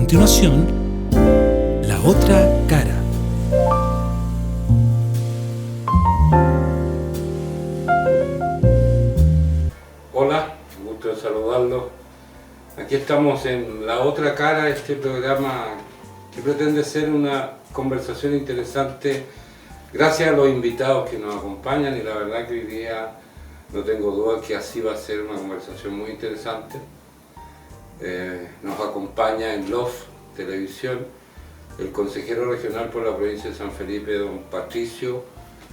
continuación, La Otra Cara. Hola, un gusto de saludarlos. Aquí estamos en La Otra Cara, este programa que pretende ser una conversación interesante gracias a los invitados que nos acompañan, y la verdad que hoy día no tengo duda que así va a ser una conversación muy interesante. Nos acompaña en LOF Televisión el consejero regional por la provincia de San Felipe, don Patricio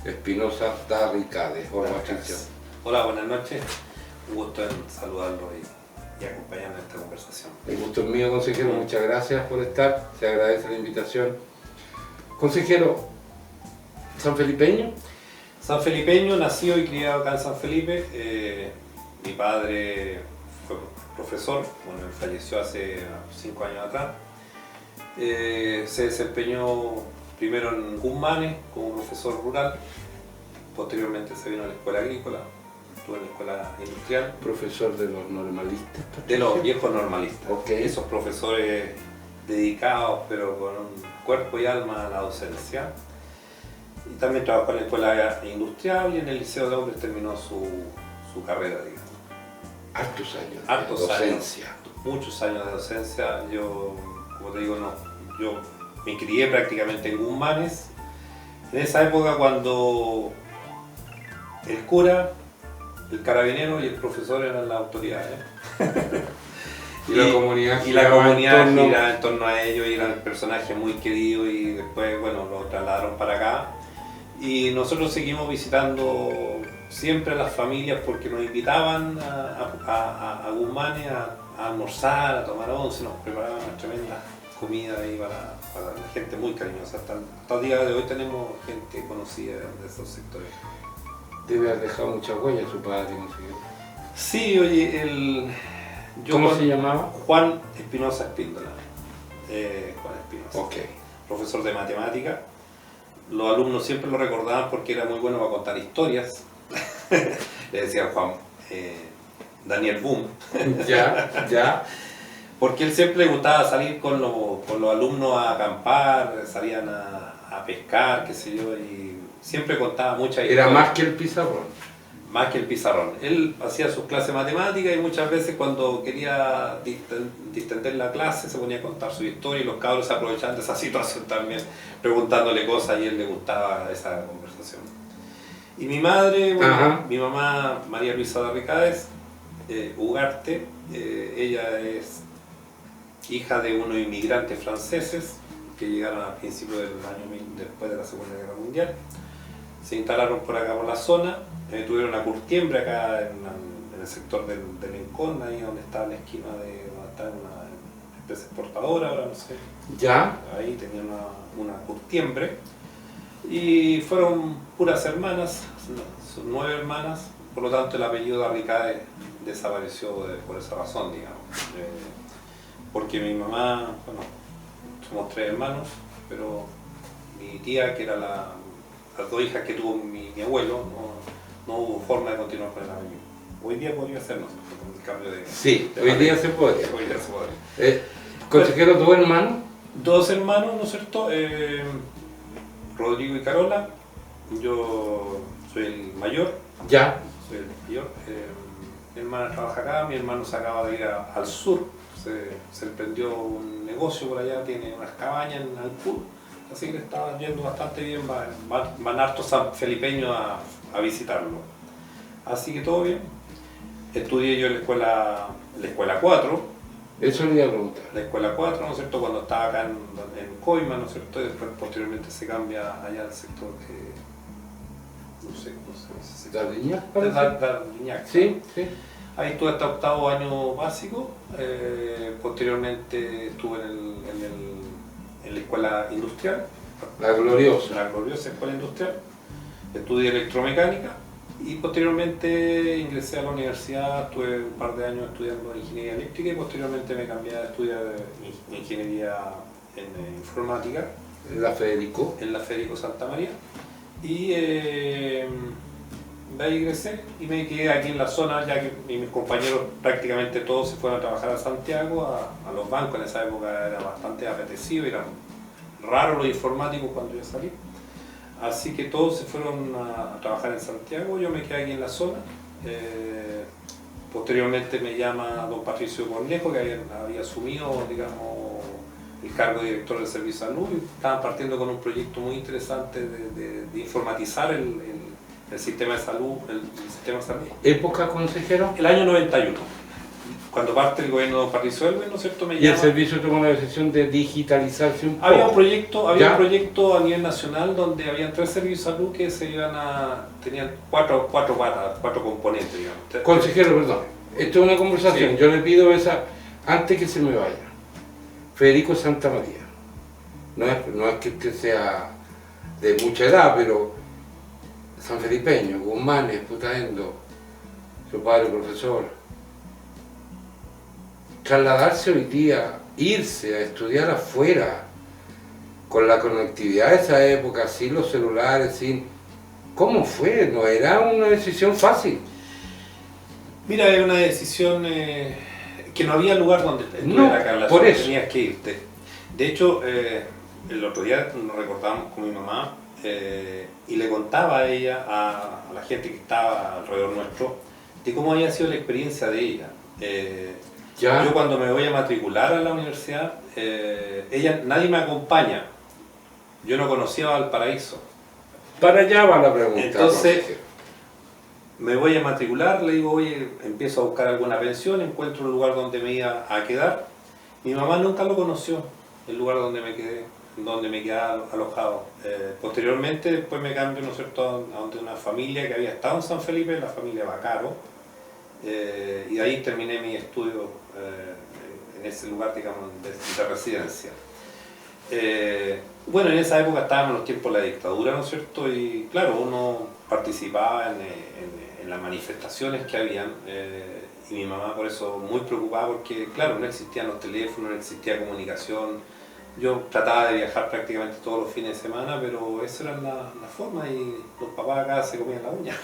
Espinosa Darricade. Hola, Patricio. Hola, buenas noches. Un gusto en saludarlo y acompañarnos en esta conversación. El gusto es mío, consejero. Muchas gracias por estar. Se agradece la invitación. Consejero, ¿sanfelipeño? Sanfelipeño, nacido y criado acá en San Felipe. Mi padre fue profesor, bueno, él falleció hace 5 años atrás. Se desempeñó primero en Guzmanes como profesor rural, posteriormente se vino a la escuela agrícola, estuvo en la escuela industrial. Profesor de los normalistas. De los viejos normalistas, Okay. Esos profesores dedicados pero con un cuerpo y alma a la docencia. Y también trabajó en la escuela industrial y en el Liceo de Hombres terminó su carrera, digamos. Hartos años de docencia. Muchos años de docencia. Yo, como te digo, yo me crié prácticamente en Guzmanes. En esa época cuando el cura, el carabinero y el profesor eran las autoridades. Y la comunidad giraba en torno a ellos, y eran personajes muy queridos, y después, bueno, lo trasladaron para acá. Y nosotros seguimos visitando siempre a las familias porque nos invitaban a Guzmanes a almorzar, a tomar once, nos preparaban una tremenda comida ahí para la gente muy cariñosa. Hasta el día de hoy tenemos gente conocida de esos sectores. Debe haber dejado mucha huella su padre, consejero. Sí, oye, ¿Cómo se llamaba? Juan Espinosa Espíndola. Juan Espinosa. Ok. Profesor de matemática. Los alumnos siempre lo recordaban porque era muy bueno para contar historias. Le decían Juan, Daniel Boom. Ya. Porque él siempre le gustaba salir con los alumnos a acampar, salían a pescar, qué sé yo, y siempre contaba muchas historias. Era más que el pizarrón. Más que el pizarrón. Él hacía sus clases de matemáticas y muchas veces cuando quería distender la clase se ponía a contar su historia, y los cabros se aprovechaban de esa situación también, preguntándole cosas, y a él le gustaba esa conversación. Y mi madre, bueno, mi mamá María Luisa Darricades, Ugarte, ella es hija de unos inmigrantes franceses que llegaron a principios del año después de la Segunda Guerra Mundial. Se instalaron por acá por la zona. Tuvieron una curtiembre acá en el sector del Rincón, ahí donde está la esquina de donde está una empresa exportadora, ahora no sé. Ya. Ahí tenían una curtiembre. Y fueron puras hermanas, son 9 hermanas, por lo tanto el apellido Darricade desapareció por esa razón, digamos. Porque mi mamá, bueno, somos 3 hermanos, pero mi tía, que era las 2 hijas que tuvo mi abuelo, no hubo forma de continuar con el apellido. Hoy día podría ser, ¿no? Con el cambio de... Sí, hoy día se podría. Hoy día se podría. Consejero, ¿tu hermano? 2 hermanos, ¿no es cierto? Rodrigo y Carola. Yo soy el mayor. Ya. Soy el mayor. Mi hermana trabaja acá, mi hermano se acaba de ir al sur. Se emprendió un negocio por allá, tiene unas cabañas en Alpur. Así que le estaba yendo bastante bien, van hartos sanfelipeños a visitarlo. Así que todo bien. Estudié yo en la escuela 4. Eso le iba a preguntar. La escuela 4, ¿no es cierto? Cuando estaba acá en Coima, ¿no es cierto? Y después posteriormente se cambia allá al sector de... no sé cómo se llama. ¿Dardiñac? Sí. Ahí estuve hasta 8º año básico. Posteriormente estuve en la escuela industrial. La gloriosa. La gloriosa escuela industrial. Estudié electromecánica y posteriormente ingresé a la universidad. Estuve un par de años estudiando ingeniería eléctrica y posteriormente me cambié a estudiar ingeniería en informática. ¿En la Federico? En la Federico Santa María. Y de ahí egresé y me quedé aquí en la zona, ya que mis compañeros prácticamente todos se fueron a trabajar a Santiago, a los bancos. En esa época era bastante apetecido, eran raros los informáticos cuando yo salí. Así que todos se fueron a trabajar en Santiago, yo me quedé aquí en la zona. Posteriormente me llama don Patricio Cornejo, que había asumido, digamos, el cargo de director del Servicio de Salud, y estaban partiendo con un proyecto muy interesante de informatizar el sistema de salud. ¿Época, consejero? El año 91, cuando parte el gobierno de don Patricio Elwin, ¿no es cierto? Me Y llama. el servicio tomó la decisión de digitalizarse un poco. Había un proyecto a nivel nacional donde habían 3 servicios de salud que tenían cuatro patas, 4 componentes, digamos. Consejero, perdón, esto es una conversación, Sí. yo le pido antes que se me vaya. Federico Santamaría, no es que usted sea de mucha edad, pero sanfelipeño, Guzmanes, Putaendo, su padre profesor. Trasladarse hoy día, irse a estudiar afuera, con la conectividad de esa época, sin los celulares, ¿cómo fue? No era una decisión fácil. Mira, era una decisión que no había lugar donde No, Carla, por eso. tenías que irte. De hecho, el otro día nos recordábamos con mi mamá y le contaba a ella, a la gente que estaba alrededor nuestro, de cómo había sido la experiencia de ella. Ya. Yo cuando me voy a matricular a la universidad, nadie me acompaña. Yo no conocía Valparaíso. Para allá va la pregunta. Entonces, consejero. me voy a matricular, le digo, oye, empiezo a buscar alguna pensión, encuentro un lugar donde me iba a quedar. Mi mamá nunca lo conoció, el lugar donde me quedaba alojado. Posteriormente, después me cambio, ¿no es cierto?, a donde una familia que había estado en San Felipe, la familia Bacaro, y de ahí terminé mi estudio en ese lugar, digamos, de residencia. Bueno, en esa época estábamos en los tiempos de la dictadura, ¿no es cierto? Y claro, uno participaba en las manifestaciones que habían, y mi mamá por eso muy preocupada porque, claro, no existían los teléfonos, no existía comunicación. Yo trataba de viajar prácticamente todos los fines de semana, pero esa era la forma y los papás acá se comían la uña.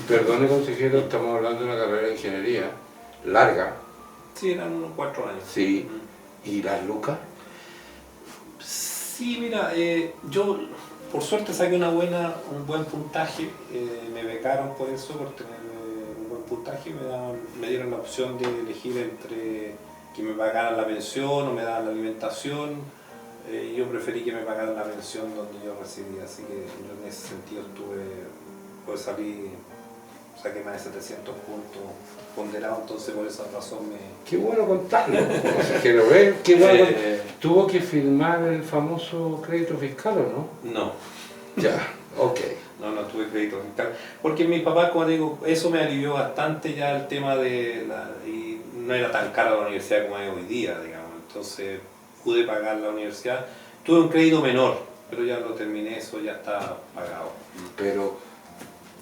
Perdone, consejero, estamos hablando de una carrera de ingeniería larga. Sí, eran unos 4 años. Sí. ¿Y las lucas? Sí, mira, yo por suerte saqué un buen puntaje, me becaron por eso, por tener un buen puntaje, me dieron la opción de elegir entre que me pagaran la pensión o me daban la alimentación. Yo preferí que me pagaran la pensión donde yo residía, así que yo en ese sentido pues saqué más de 700 puntos ponderados, entonces por esa razón Qué bueno contarlo, consejero, ¿ves? Qué bueno ¿Tuvo que firmar el famoso crédito fiscal o no? No. Ya, ok. No tuve crédito fiscal. Porque mi papá, como digo, eso me alivió bastante ya el tema y no era tan cara la universidad como es hoy día, digamos. Entonces pude pagar la universidad. Tuve un crédito menor, pero ya lo terminé, eso ya está pagado. Pero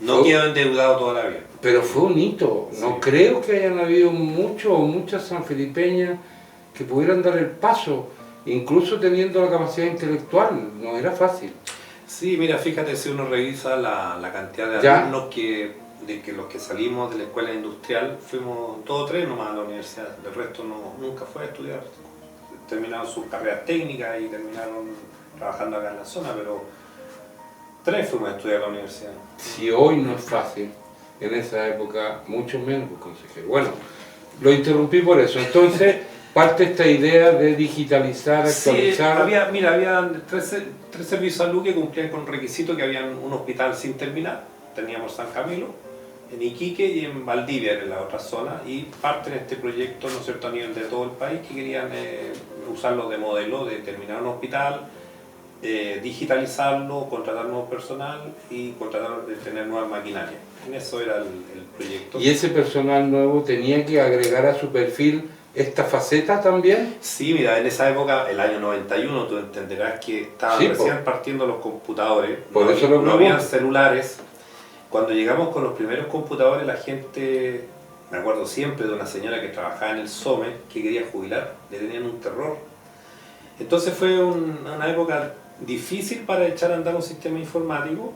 no quedo endeudado toda la vida. Pero fue un hito. No Sí. creo que hayan habido muchos o muchas sanfelipeñas que pudieran dar el paso, incluso teniendo la capacidad intelectual. No era fácil. Sí, mira, fíjate, si uno revisa la cantidad de ¿Ya? alumnos los que salimos de la escuela industrial, fuimos todos 3 nomás a la universidad, el resto nunca fue a estudiar. Terminaron sus carreras técnicas y terminaron trabajando acá en la zona, pero 3 fuimos a estudiar a la universidad. Si hoy no es fácil, en esa época mucho menos, pues, consejero. Bueno, lo interrumpí por eso. Entonces, parte esta idea de digitalizar, actualizar. Sí, había 3 servicios de salud que cumplían con requisitos, que habían un hospital sin terminar, teníamos San Camilo, en Iquique y en Valdivia, en la otra zona, y parten este proyecto, ¿no es cierto?, a nivel de todo el país, que querían usarlo de modelo, de terminar un hospital, digitalizarlo, contratar nuevo personal y tener nuevas maquinarias. En eso era el proyecto. ¿Y ese personal nuevo tenía que agregar a su perfil esta faceta también? Sí, mira, en esa época, el año 91, tú entenderás que estaban Sí, recién partiendo los computadores, Por eso lo no habían pregunto. celulares. Cuando llegamos con los primeros computadores, la gente, me acuerdo siempre de una señora que trabajaba en el SOME, que quería jubilar, le tenían un terror. Entonces fue una época difícil para echar a andar un sistema informático.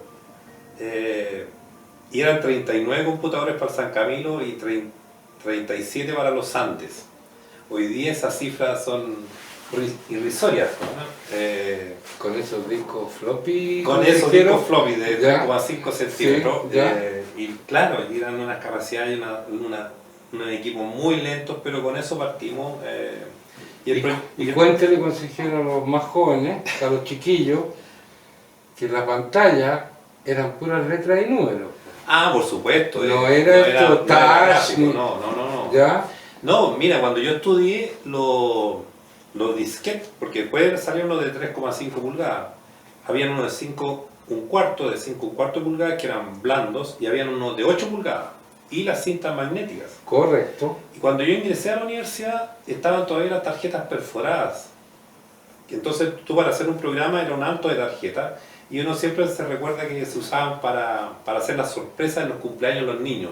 Y eran 39 computadores para el San Camilo y 37 para los Andes. Hoy día esas cifras son irrisorias, ¿no? Con esos discos floppy. Con esos discos floppy de Ya. 3,5 centímetros. Sí, ya. Y claro, eran unas capacidades y unos equipos muy lentos, pero con eso partimos. Y cuéntele, consejero, a los más jóvenes, a los chiquillos, que la pantalla eran puras letras y números. Ah, por supuesto. No era esto touch, gráfico, ni- no. ¿Ya? No, mira, cuando yo estudié los disquetes, porque después salieron los de 3,5 pulgadas, habían unos de 5 un cuarto, de 5 un cuarto pulgadas que eran blandos y habían unos de 8 pulgadas y las cintas magnéticas. Correcto. Y cuando yo ingresé a la universidad estaban todavía las tarjetas perforadas. Entonces tú para hacer un programa era un alto de tarjeta y uno siempre se recuerda que se usaban para hacer las sorpresas en los cumpleaños de los niños.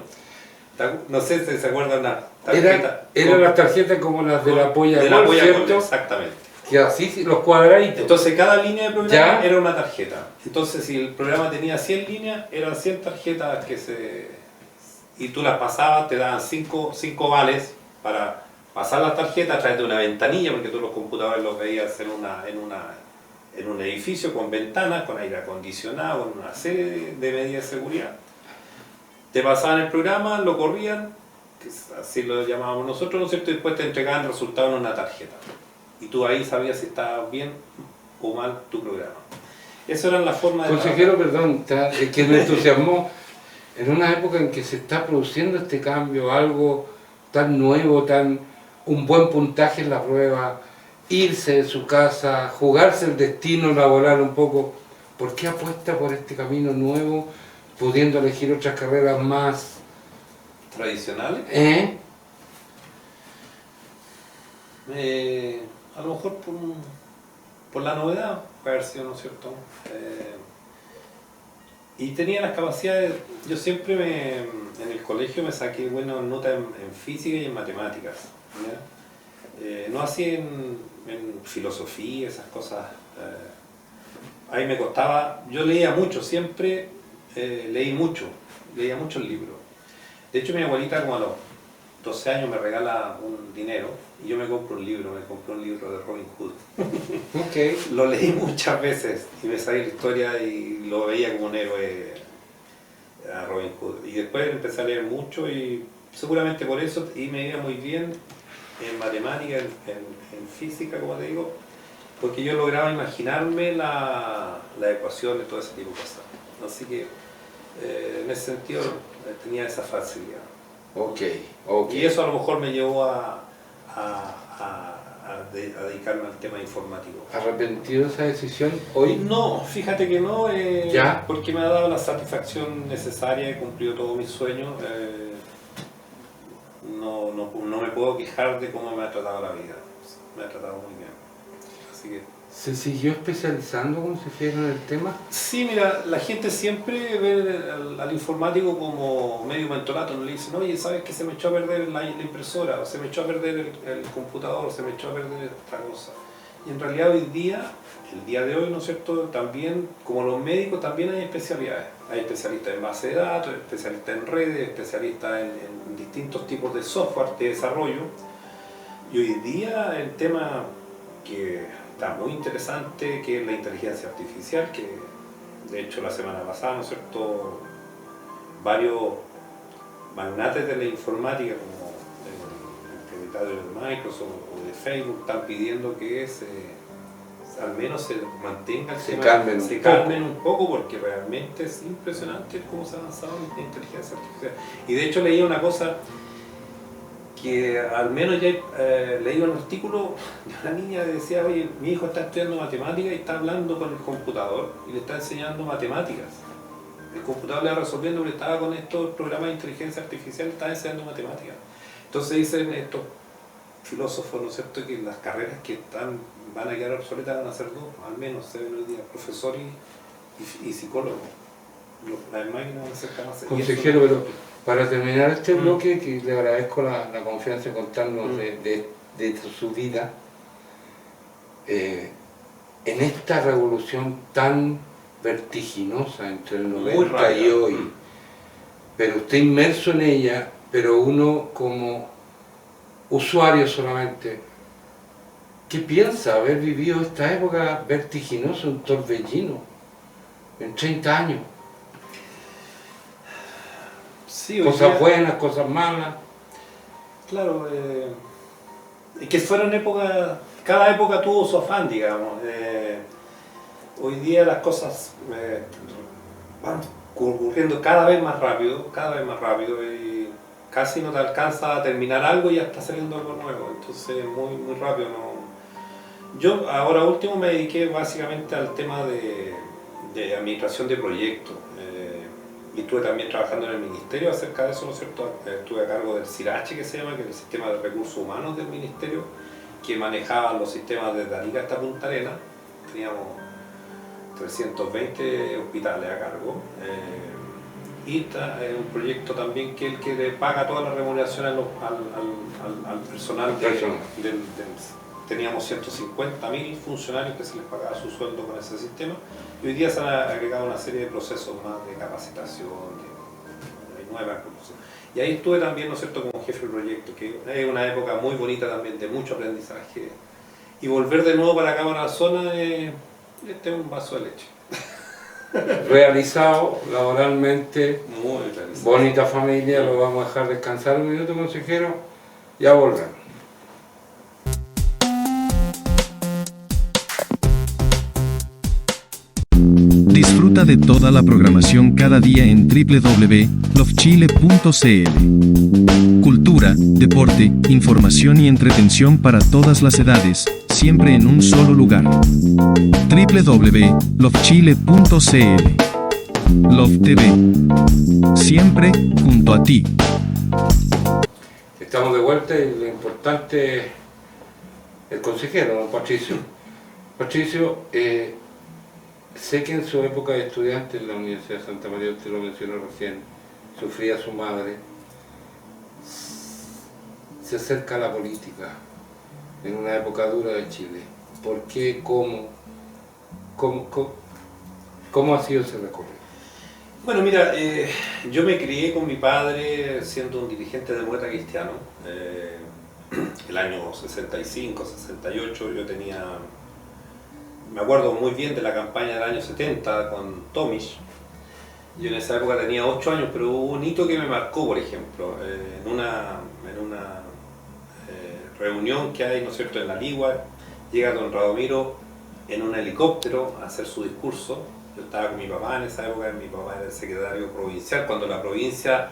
No sé si se acuerdan la tarjeta. Eran las tarjetas como las de la polla de la Gol, polla ¿cierto? Gol, exactamente. Que así, los cuadraditos. Entonces cada línea de programa ¿Ya? era una tarjeta. Entonces si el programa tenía 100 líneas, eran 100 tarjetas y tú las pasabas, te daban 5 vales para pasar las tarjetas a través de una ventanilla, porque tú los computadores los veías en un edificio con ventanas, con aire acondicionado, con una serie de medidas de seguridad. Te pasaban el programa, lo corrían, que así lo llamábamos nosotros, ¿no es cierto? Y después te entregaban el resultado en una tarjeta. Y tú ahí sabías si estaba bien o mal tu programa. Esa era la forma de... Consejero, perdón, que me entusiasmó. En una época en que se está produciendo este cambio, algo tan nuevo, un buen puntaje en la prueba, irse de su casa, jugarse el destino laboral un poco, ¿por qué apuesta por este camino nuevo, pudiendo elegir otras carreras más tradicionales. A lo mejor por la novedad, puede haber sido, ¿no es cierto? Y tenía las capacidades, yo siempre en el colegio me saqué buenas notas en física y en matemáticas, ¿ya? No así en filosofía, esas cosas. Ahí me costaba, yo leía mucho, siempre leía muchos libros. De hecho mi abuelita como a los 12 años me regala un dinero y yo me compré un libro de Robin Hood. Okay. Lo leí muchas veces y me sabía la historia y lo veía como un héroe a Robin Hood. Y después empecé a leer mucho y seguramente por eso y me iba muy bien en matemática, en física, como te digo, porque yo lograba imaginarme la ecuación de todo ese tipo de cosas. Así que en ese sentido tenía esa facilidad. Okay. Y eso a lo mejor me llevó a dedicarme al tema informático. ¿Arrepentido de esa decisión hoy? No, fíjate que no, ¿Ya? porque me ha dado la satisfacción necesaria, he cumplido todos mis sueños. No me puedo quejar de cómo me ha tratado la vida. Me ha tratado muy bien. Así que... ¿Se siguió especializando, consejero, en el tema? Sí, mira, la gente siempre ve al informático como medio mentorato, no le dicen, oye, ¿sabes que se me echó a perder la impresora? O se me echó a perder el computador, o se me echó a perder esta cosa. Y en realidad hoy día, el día de hoy, ¿no es cierto?, también, como los médicos, también hay especialidades. Hay especialistas en base de datos, especialistas en redes, especialistas en distintos tipos de software de desarrollo. Y hoy día el tema que está muy interesante, que es la inteligencia artificial, que de hecho la semana pasada, ¿no es cierto?, varios magnates de la informática, como el propietario de Microsoft o de Facebook, están pidiendo que al menos se mantenga el tema, se calmen un poco, porque realmente es impresionante cómo se ha avanzado en la inteligencia artificial. Y de hecho leía una cosa, que al menos ya leí un artículo de una niña que decía, oye, mi hijo está estudiando matemáticas y está hablando con el computador y le está enseñando matemáticas. El computador le va resolviendo porque estaba con estos programas de inteligencia artificial, estaba enseñando matemáticas. Entonces dicen estos filósofos, ¿no es cierto?, que las carreras que van a quedar obsoletas van a ser dos, al menos se ven hoy día, profesor y psicólogo. Las máquinas van a ser capaces. Consejero, pero para terminar este bloque, que le agradezco la confianza en contarnos de su vida, en esta revolución tan vertiginosa entre el 90 y hoy, pero usted inmerso en ella, pero uno como usuario solamente, ¿qué piensa haber vivido esta época vertiginosa, un torbellino, en 30 años? Sí, Cosas buenas, cosas malas. Claro, es que fueron épocas, cada época tuvo su afán, digamos. Hoy día las cosas van ocurriendo cada vez más rápido, y casi no te alcanza a terminar algo y ya está saliendo algo nuevo, entonces muy, muy rápido. ¿No? Yo ahora último me dediqué básicamente al tema de administración de proyectos. Y estuve también trabajando en el ministerio acerca de eso, ¿no es cierto? Estuve a cargo del CIRACHE, que se llama, que es el Sistema de Recursos Humanos del Ministerio, que manejaba los sistemas desde Arica hasta Punta Arenas. Teníamos 320 hospitales a cargo. Y está un proyecto también que el que le paga toda la remuneración al personal. Teníamos 150.000 funcionarios que se les pagaba su sueldo con ese sistema, y hoy día se han agregado una serie de procesos más de capacitación, hay nuevas cosas. Y ahí estuve también, ¿no es cierto?, como jefe del proyecto, que es una época muy bonita también, de mucho aprendizaje. Y volver de nuevo para acá, para la zona, este es un vaso de leche. Realizado laboralmente, Muy realizado. bonita familia, lo vamos a dejar descansar un minuto, consejero, ya volvemos. Disfruta de toda la programación cada día en www.lofchile.cl. Cultura, deporte, información y entretención para todas las edades, siempre en un solo lugar. www.lofchile.cl. Love TV. Siempre junto a ti. Estamos de vuelta y lo importante, el consejero, don Patricio. Patricio, sé que en su época de estudiante en la Universidad de Santa María, usted lo mencionó recién, sufría su madre, se acerca a la política en una época dura de Chile. ¿Por qué? ¿Cómo ha sido ese recorrido? Bueno, mira, yo me crié con mi padre siendo un dirigente demócrata cristiano. El año 65, 68, yo tenía... Me acuerdo muy bien de la campaña del año 70 con Tomisch. Yo en esa época tenía 8 años, pero hubo un hito que me marcó, por ejemplo, en una reunión que hay, ¿no es cierto?, en la Ligua, llega don Radomiro en un helicóptero a hacer su discurso. Yo estaba con mi papá en esa época, mi papá era el secretario provincial, cuando la provincia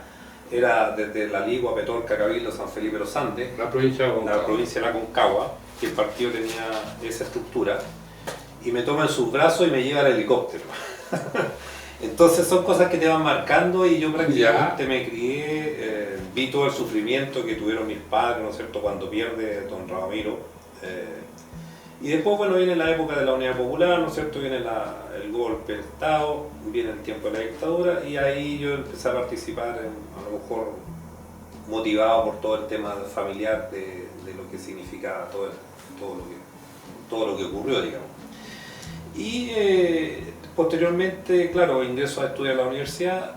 era desde la Ligua, Petorca, Cabildo, San Felipe Los Andes, La provincia de Aconcagua. la provincia de la Aconcagua, que el partido tenía esa estructura. Y me toma en sus brazos y me lleva al helicóptero. Entonces son cosas que te van marcando, y yo prácticamente me crié, vi todo el sufrimiento que tuvieron mis padres, ¿no es cierto?, cuando pierde don Ramiro. Y después, bueno, viene la época de la Unidad Popular, ¿no es cierto?, viene el golpe de Estado, viene el tiempo de la dictadura, y ahí yo empecé a participar, a lo mejor motivado por todo el tema familiar de lo que significaba todo lo que ocurrió, digamos. Y posteriormente, claro, ingreso a estudiar a la universidad,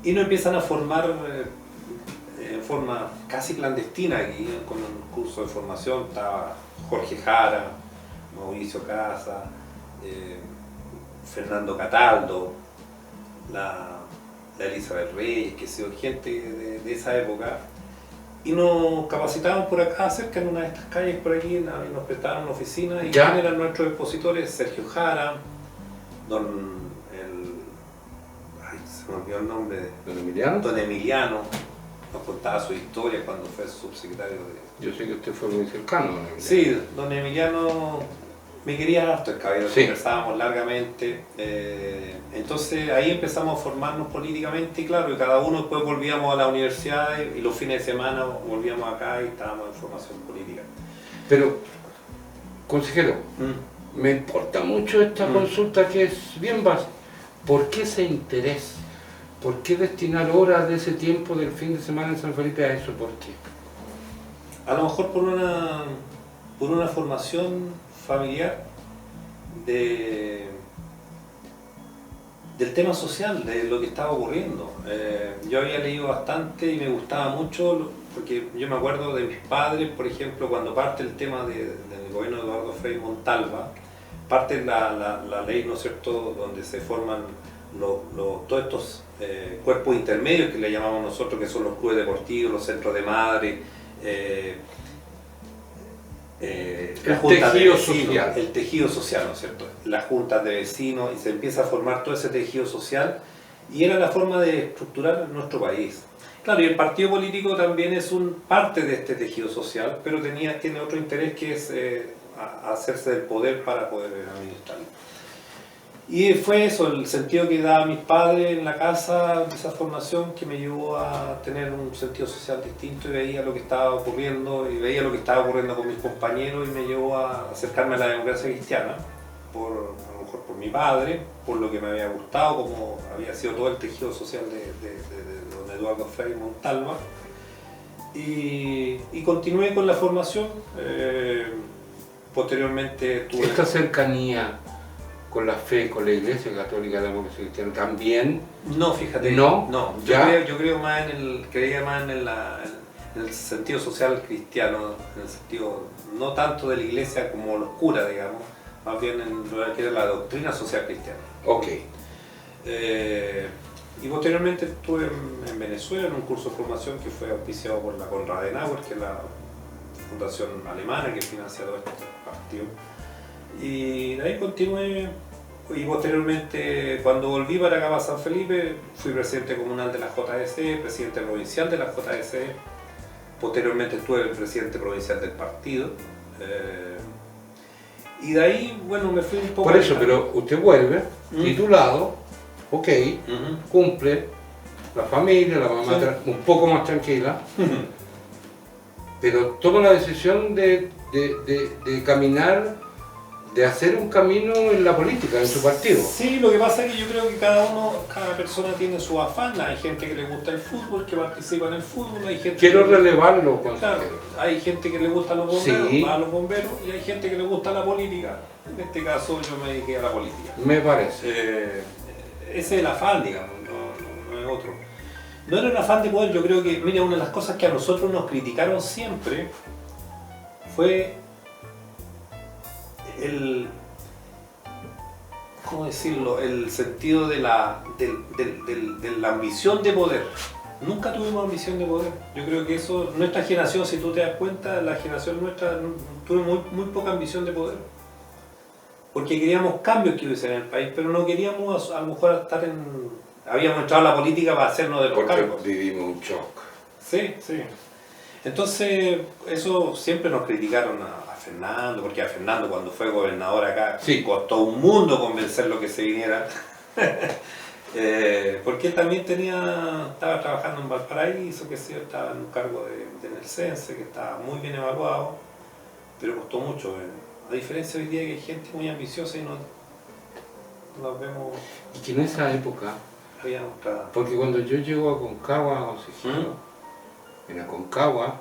y nos empiezan a formar en forma casi clandestina aquí, con un curso de formación. Estaba Jorge Jara, Mauricio Casa, Fernando Cataldo, la Elizabeth Reyes, que sé yo, gente de esa época. Y nos capacitaban por acá cerca, en una de estas calles por aquí, nos prestaron una oficina. ¿Y quién eran nuestros expositores? Sergio Jara, se me olvidó el nombre. ¿Don Emiliano? Don Emiliano, nos contaba su historia cuando fue subsecretario de... Yo sé que usted fue muy cercano, don Emiliano. Sí, don Emiliano me quería harto el cabello, sí. Conversábamos largamente. Entonces ahí empezamos a formarnos políticamente, y claro, y cada uno después volvíamos a la universidad, y los fines de semana volvíamos acá y estábamos en formación política. Pero, consejero, me importa mucho esta consulta, que es bien básica. ¿Por qué ese interés? ¿Por qué destinar horas de ese tiempo del fin de semana en San Felipe a eso? ¿Por qué? A lo mejor por una formación familiar de del tema social, de lo que estaba ocurriendo. Yo había leído bastante y me gustaba mucho, porque yo me acuerdo de mis padres, por ejemplo, cuando parte el tema del gobierno de Eduardo Frei Montalva, parte la ley, ¿no es cierto?, donde se forman todos estos cuerpos intermedios que le llamamos nosotros, que son los clubes deportivos, los centros de madre, el tejido social. El tejido social, ¿no es cierto? Las juntas de vecinos, y se empieza a formar todo ese tejido social, y era la forma de estructurar nuestro país. Claro, y el partido político también es parte de este tejido social, pero tiene otro interés, que es hacerse del poder para poder administrarlo. Y fue eso, el sentido que daba mis padres en la casa, esa formación, que me llevó a tener un sentido social distinto, y veía lo que estaba ocurriendo, y veía lo que estaba ocurriendo con mis compañeros, y me llevó a acercarme a la democracia cristiana, a lo mejor por mi padre, por lo que me había gustado, como había sido todo el tejido social de don Eduardo Frei Montalva. Y continué con la formación. Posteriormente tuve... Esta cercanía con la fe, con la Iglesia Católica, la Democracia Cristiana, también... No, fíjate. No. Yo creo más creía más en el sentido social cristiano, en el sentido no tanto de la Iglesia como los curas, digamos, más bien en lo que era la doctrina social cristiana. Ok. Y posteriormente estuve en Venezuela en un curso de formación que fue auspiciado por la Konrad Adenauer, que es la fundación alemana que financia todo este partido. Y de ahí continué, y posteriormente, cuando volví para acá, para San Felipe, fui presidente comunal de la JDC, presidente provincial de la JDC, posteriormente estuve el presidente provincial del partido, y de ahí, bueno, me fui un poco... Por eso, pero usted vuelve, titulado, ok, cumple, la familia, la mamá un poco más tranquila, pero toma la decisión de caminar, de hacer un camino en la política, en su partido. Sí, lo que pasa es que yo creo que cada persona tiene su afán. Hay gente que le gusta el fútbol, que participa en el fútbol, hay gente Quiero relevarlo, consejero. Claro, hay gente que le gusta los bomberos, Sí. va a los bomberos, y hay gente que le gusta la política. En este caso yo me dediqué a la política. Me parece. Ese es el afán, digamos, no es otro. No era un afán de poder. Yo creo que, mira, una de las cosas que a nosotros nos criticaron siempre fue ¿cómo decirlo?, el sentido de la ambición de poder. Nunca tuvimos ambición de poder. Yo creo que eso, nuestra generación, si tú te das cuenta, la generación nuestra tuvo muy poca ambición de poder. Porque queríamos cambios que hubiesen en el país, pero no queríamos a lo mejor estar habíamos entrado a la política para hacernos de los Porque cargos. vivimos un shock. Sí. Entonces, eso siempre nos criticaron a Fernando, porque a Fernando, cuando fue gobernador acá, Sí. costó un mundo convencerlo que se viniera. Porque él también estaba trabajando en Valparaíso, que sí, estaba en un cargo de Nercense, que estaba muy bien evaluado, pero costó mucho. A diferencia hoy día, que hay gente muy ambiciosa y no nos vemos... Y que en esa época, había otra... porque cuando yo llego a Concagua, consejero, en Aconcagua,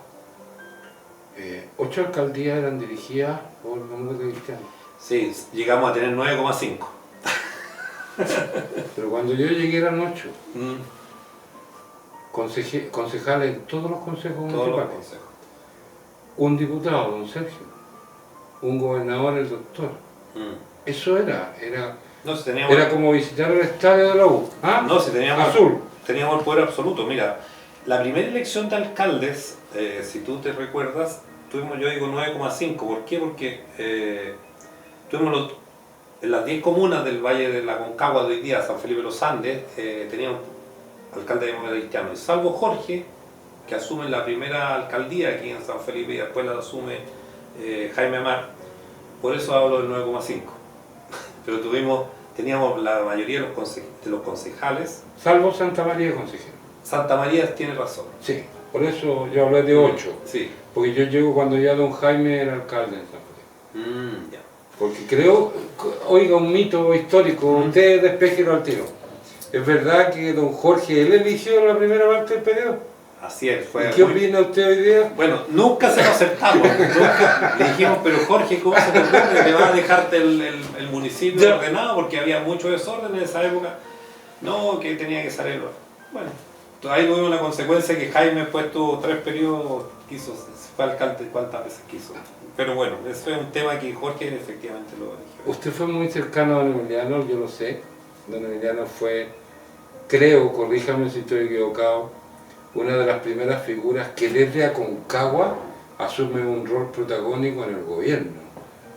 8 alcaldías eran dirigidas por la Democracia Cristiana. Sí, llegamos a tener 9,5. Pero cuando yo llegué eran 8. Concejales en todos los consejos Todos los municipales. consejos. Un diputado, don Sergio. Un gobernador, el doctor. Eso era No, si teníamos... era como visitar el estadio de la U. ¿Ah? No, si teníamos... Azul. Teníamos el poder absoluto. Mira, la primera elección de alcaldes, si tú te recuerdas, tuvimos, yo digo 9,5. ¿Por qué? Porque tuvimos en las 10 comunas del Valle de la Concagua de hoy día, San Felipe de los Andes, teníamos alcalde demócrata cristiano. Y salvo Jorge, que asume la primera alcaldía aquí en San Felipe, y después la asume Jaime Amar. Por eso hablo del 9,5. Pero teníamos la mayoría de los concejales. Salvo Santa María, consejero. Santa María tiene razón. Sí, por eso yo hablé de 8. Sí. Porque yo llego cuando ya don Jaime era alcalde en San Felipe. Ya. Porque creo, oiga, un mito histórico, usted despéjelo al tiro. ¿Es verdad que don Jorge, él eligió la primera parte del periodo? Así es. ¿Y qué opina usted hoy día? Bueno, nunca se lo aceptamos. Nunca le dijimos, pero Jorge, ¿cómo se te ocurre que vas a dejarte el municipio ordenado? Porque había mucho desorden en esa época. No, que tenía que salir. Bueno, ahí tuvimos la consecuencia que Jaime después tuvo 3 periodos, fue alcalde cuántas veces quiso. Pero bueno, eso es un tema que Jorge efectivamente lo eligió. Usted fue muy cercano a don Emiliano, yo lo sé. Don Emiliano fue, creo, corríjame si estoy equivocado, una de las primeras figuras que desde Aconcagua asume un rol protagónico en el gobierno.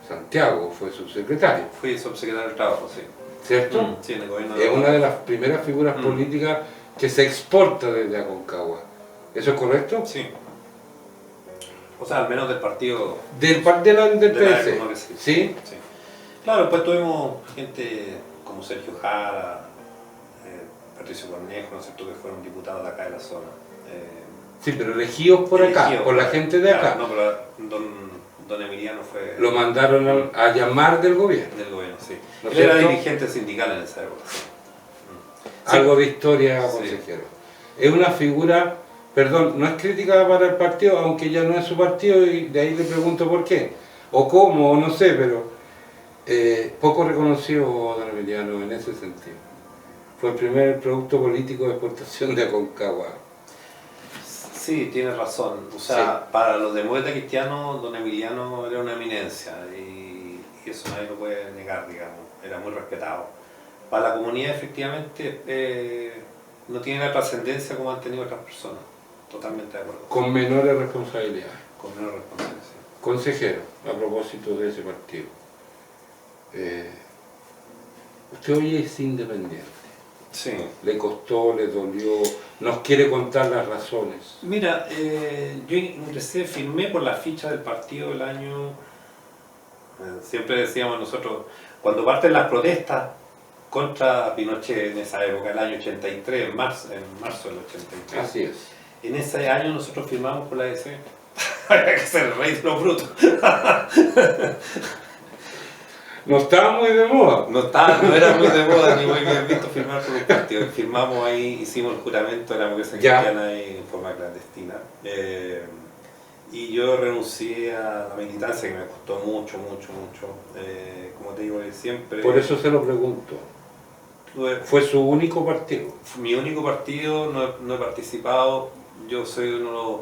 Santiago fue subsecretario. Fui subsecretario del Trabajo, sí. ¿Cierto? Sí, en el gobierno Es una de las primeras figuras políticas que se exporta desde Aconcagua. ¿Eso es correcto? Sí. O sea, al menos del partido... Del PS. ¿no? Sí. ¿Sí? Sí. Claro, después tuvimos gente como Sergio Jara, Patricio Cornejo, ¿no es cierto?, que fueron diputados de acá de la zona. Sí, pero elegidos por acá, Elegidos, por la gente de acá. Claro, no, pero don Emiliano fue... Lo mandaron a llamar del gobierno. Del gobierno, sí. ¿No es Él era cierto? dirigente sindical en esa época. Sí. Algo de historia, Sí. consejero. Es una figura, perdón, no es crítica para el partido, aunque ya no es su partido, y de ahí le pregunto por qué, o cómo, o no sé, pero poco reconocido don Emiliano en ese sentido. Fue el primer producto político de exportación de Aconcagua. Sí, tienes razón. O sea, para los demócratas cristianos, don Emiliano era una eminencia y eso nadie lo puede negar, digamos. Era muy respetado. Para la comunidad, efectivamente, no tiene la trascendencia como han tenido otras personas. Totalmente de acuerdo. Con menores responsabilidades. Con menor responsabilidad. Sí. Consejero, a propósito de ese partido. Usted hoy es independiente. Sí. Le costó, le dolió, nos quiere contar las razones. Mira, yo ingresé, firmé por la ficha del partido el año, siempre decíamos nosotros, cuando parten las protestas contra Pinochet en esa época, el año 83, en marzo del 83. Así es. En ese año nosotros firmamos por la DC. Había que ser el rey de los brutos. No estaba muy de moda. No era muy de moda ni muy bien visto firmar por un partido. Firmamos ahí, hicimos el juramento de la democracia cristiana ahí en forma clandestina. Y yo renuncié a la militancia, que me costó mucho. Como te digo, siempre... Por eso se lo pregunto. ¿Fue su único partido? Mi único partido, no he participado. Yo soy uno de los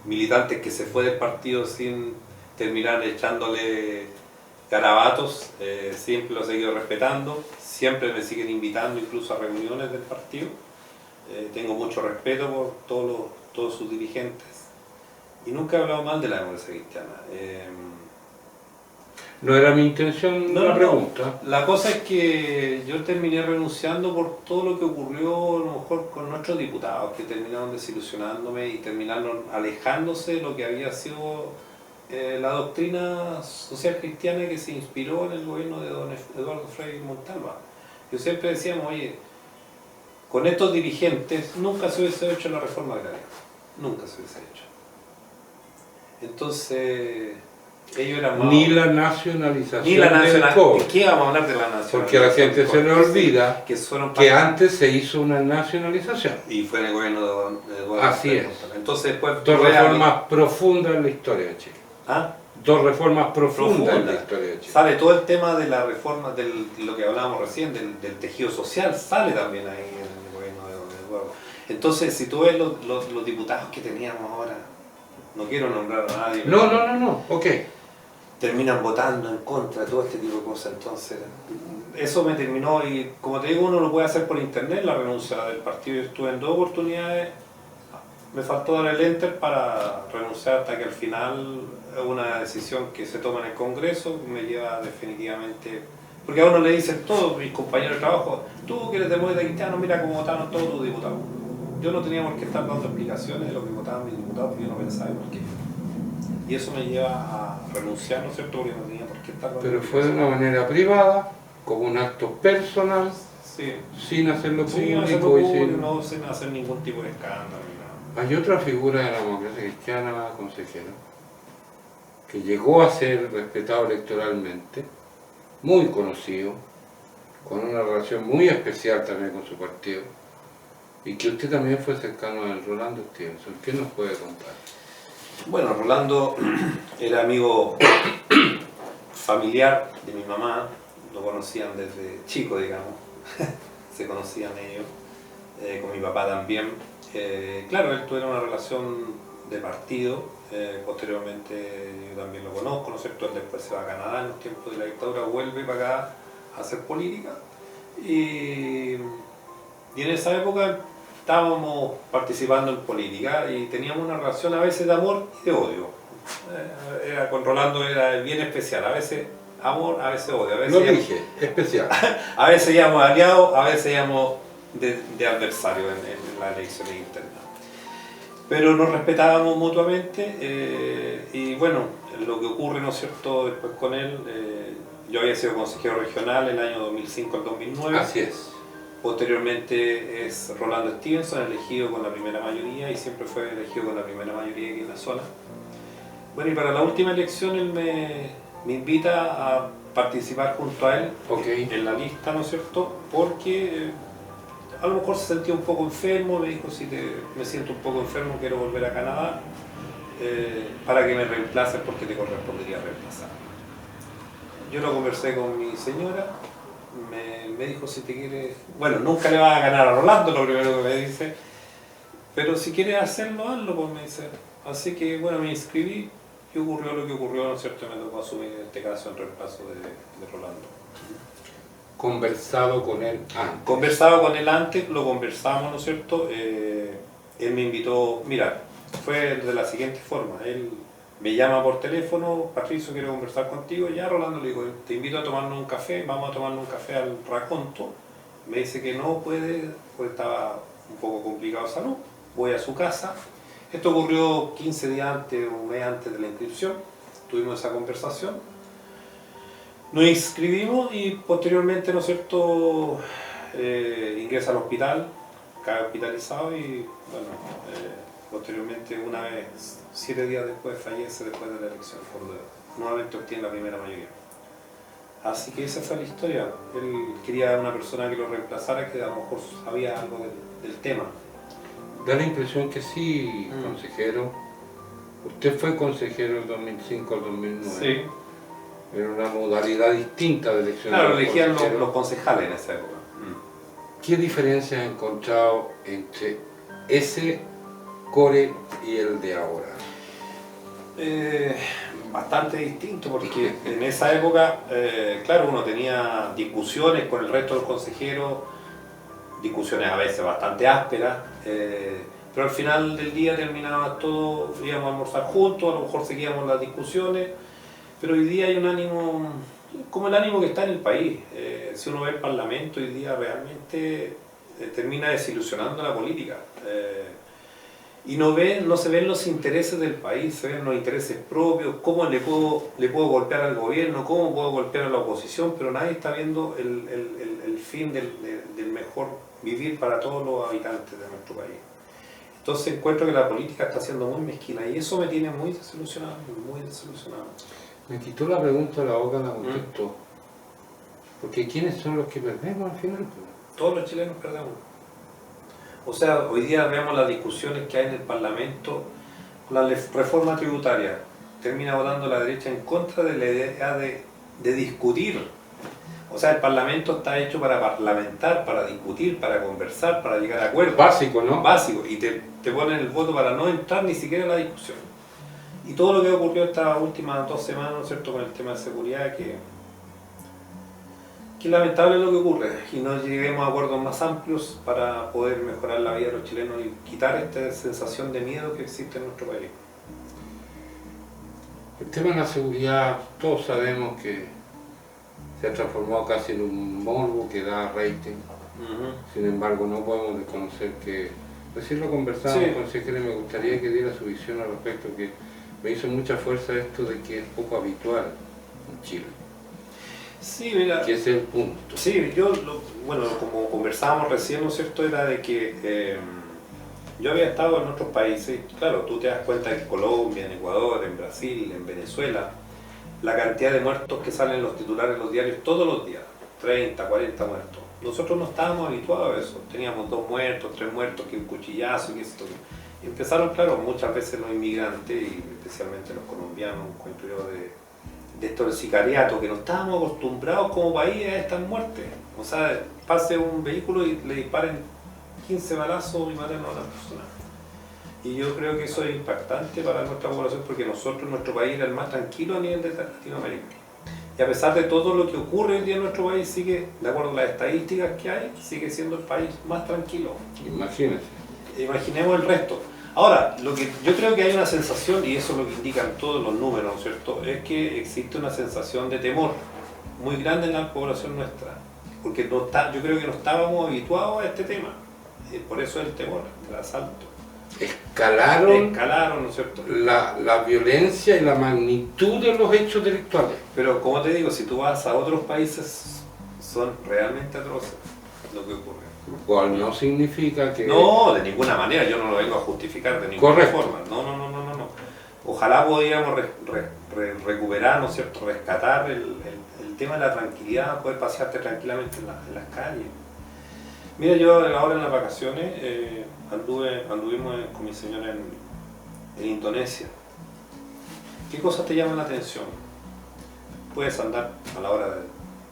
militantes que se fue del partido sin terminar echándole garabatos, siempre lo he seguido respetando, siempre me siguen invitando incluso a reuniones del partido, tengo mucho respeto por todos sus dirigentes y nunca he hablado mal de la democracia cristiana. No era mi intención la pregunta. La cosa es que yo terminé renunciando por todo lo que ocurrió a lo mejor con nuestros diputados, que terminaron desilusionándome y terminaron alejándose de lo que había sido la doctrina social cristiana que se inspiró en el gobierno de don Eduardo Frei Montalva. Yo siempre decíamos, oye, con estos dirigentes nunca se hubiese hecho la reforma agraria, nunca se hubiese hecho. Entonces, ellos eran más... Ni la nacionalización del cobre. ¿Qué vamos a hablar de la nacionalización? Porque a la gente se le olvida que antes se hizo una nacionalización. Y fue en el gobierno de don Eduardo Así Frei es. Montalva. Entonces, después... Dos reformas profundas en la historia de Chile. ¿Ah? Dos reformas profundas en la historia de Chile. Sale todo el tema de la reforma, de lo que hablábamos recién, del tejido social, sale también ahí en el gobierno de don Eduardo. Entonces, si tú ves los diputados que teníamos ahora, no quiero nombrar a nadie. No, ok. Terminan votando en contra de todo este tipo de cosas. Entonces, eso me terminó y, como te digo, uno lo puede hacer por internet, la renuncia del partido. Yo estuve en 2 oportunidades, me faltó dar el enter para renunciar hasta que al final una decisión que se toma en el Congreso me lleva definitivamente... Porque a uno le dicen todos mis compañeros de trabajo, tú que eres demócrata cristiano, mira cómo votaron todos tus diputados. Yo no tenía por qué estar dando explicaciones de lo que votaban mis diputados porque yo no pensaba por qué. Y eso me lleva a renunciar, ¿no es cierto? Porque no tenía por qué estar dando Pero fue de una manera privada, como un acto personal, sí. sin hacerlo Sí, público y sin... no sin hacer ningún tipo de escándalo ni nada. Hay otra figura de la democracia cristiana, consejero, que llegó a ser respetado electoralmente, muy conocido, con una relación muy especial también con su partido, y que usted también fue cercano a él, Rolando Stevenson. ¿Qué nos puede contar? Bueno, Rolando era amigo familiar de mi mamá, lo conocían desde chico, digamos. se conocían ellos, con mi papá también. Claro, él tuvo una relación de partido, posteriormente yo también lo conozco, ¿no es cierto? Él después se va a Canadá en los tiempos de la dictadura, vuelve para acá a hacer política y en esa época estábamos participando en política y teníamos una relación a veces de amor y de odio. Con Rolando era bien especial, a veces amor, a veces odio. A veces Lo dije, especial. a veces íbamos aliados, a veces íbamos de adversarios en las elecciones internas. Pero nos respetábamos mutuamente y bueno, lo que ocurre, ¿no es cierto?, después con él, yo había sido consejero regional en el año 2005 al 2009. Así es. Posteriormente es Rolando Stevenson, elegido con la primera mayoría y siempre fue elegido con la primera mayoría aquí en la zona. Bueno, y para la última elección él me invita a participar junto a él en la lista, ¿no es cierto?, porque a lo mejor se sentía un poco enfermo, me dijo, si me siento un poco enfermo, quiero volver a Canadá, para que me reemplaces porque te correspondería reemplazar. Yo lo conversé con mi señora, me dijo, si te quieres, bueno, nunca le vas a ganar a Rolando, lo primero que me dice, pero si quieres hacerlo, hazlo, pues me dice. Así que bueno, me inscribí y ocurrió lo que ocurrió, ¿no es cierto?, me tocó asumir en este caso el reemplazo de Rolando. Conversado con él antes. Conversaba con él antes, lo conversamos, ¿no es cierto? Él me invitó, mira, fue de la siguiente forma, él me llama por teléfono, Patricio, quiero conversar contigo, ya Rolando le digo, te invito a tomarnos un café, vamos a tomarnos un café al Raconto, me dice que no puede, pues estaba un poco complicado de salud, voy a su casa, esto ocurrió 15 días antes o un mes antes de la inscripción, tuvimos esa conversación, nos inscribimos y posteriormente, ¿no es cierto?, ingresa al hospital, cae hospitalizado y bueno, posteriormente una vez, 7 días después, fallece después de la elección, nuevamente obtiene la primera mayoría. Así que esa fue la historia. Él quería una persona que lo reemplazara, que a lo mejor sabía algo del tema. Da la impresión que sí, consejero. Usted fue consejero del 2005 al 2009. Sí. Era una modalidad distinta de elección. Claro, elegían los concejales en esa época. ¿Qué diferencia ha encontrado entre ese core y el de ahora? Bastante distinto, porque en esa época, claro, uno tenía discusiones con el resto de los consejeros, discusiones a veces bastante ásperas, pero al final del día terminaba todo, íbamos a almorzar juntos, a lo mejor seguíamos las discusiones, pero hoy día hay un ánimo, como el ánimo que está en el país. Si uno ve el Parlamento hoy día realmente termina desilusionando la política. Y no se ven los intereses del país, se ven los intereses propios, cómo le puedo golpear al gobierno, cómo puedo golpear a la oposición, pero nadie está viendo el fin del mejor vivir para todos los habitantes de nuestro país. Entonces encuentro que la política está siendo muy mezquina y eso me tiene muy desilusionado, muy desilusionado. Me quitó la pregunta de la boca, la contestó. Porque ¿quiénes son los que perdemos al final? Todos los chilenos perdemos. O sea, hoy día vemos las discusiones que hay en el Parlamento, la reforma tributaria, termina votando la derecha en contra de la idea de discutir. O sea, el Parlamento está hecho para parlamentar, para discutir, para conversar, para llegar a acuerdos. Básico, ¿no? Básico, y te ponen el voto para no entrar ni siquiera en la discusión. Y todo lo que ocurrió estas últimas 2 semanas, ¿no es cierto?, con el tema de seguridad, que lamentable lo que ocurre, y no lleguemos a acuerdos más amplios para poder mejorar la vida de los chilenos y quitar esta sensación de miedo que existe en nuestro país. El tema de la seguridad, todos sabemos que se ha transformado casi en un morbo que da rating. Sin embargo, no podemos desconocer que, recién lo conversamos, consejero, y me gustaría que diera su visión al respecto, que me hizo mucha fuerza esto de que es poco habitual en Chile. Sí, mira. Que ese es el punto. Sí, bueno, como conversábamos recién, ¿no es cierto?, era de que yo había estado en otros países, claro, tú te das cuenta que en Colombia, en Ecuador, en Brasil, en Venezuela, la cantidad de muertos que salen en los titulares de los diarios todos los días, 30, 40 muertos. Nosotros no estábamos habituados a eso, teníamos 2 muertos, 3 muertos, que un cuchillazo, que esto. Y empezaron, claro, muchas veces los inmigrantes, y especialmente los colombianos, encuentro yo, de esto del sicariato, que no estábamos acostumbrados como país a estas muertes. O sea, pase un vehículo y le disparen 15 balazos y maten a una persona. Y yo creo que eso es impactante para nuestra población porque nosotros, nuestro país era el más tranquilo a nivel de Latinoamérica. Y a pesar de todo lo que ocurre hoy día en nuestro país, sigue, de acuerdo a las estadísticas que hay, sigue siendo el país más tranquilo. Imagínense. Imaginemos el resto. Ahora, lo que yo creo que hay una sensación, y eso es lo que indican todos los números, ¿no es cierto?, es que existe una sensación de temor muy grande en la población nuestra, porque no está, yo creo que no estábamos habituados a este tema, por eso el temor, el asalto. Escalaron, ¿no es cierto? la violencia y la magnitud de los hechos delictuales. Pero como te digo, si tú vas a otros países, son realmente atroces lo que ocurre. Lo cual no significa que... No, de ninguna manera, yo no lo vengo a justificar de ninguna Correcto. forma. No. Ojalá pudiéramos recuperar, ¿no es cierto?, rescatar el tema de la tranquilidad, poder pasearte tranquilamente en las calles. Mira, yo ahora en las vacaciones anduvimos con mi señora en Indonesia. ¿Qué cosas te llaman la atención? Puedes andar a la hora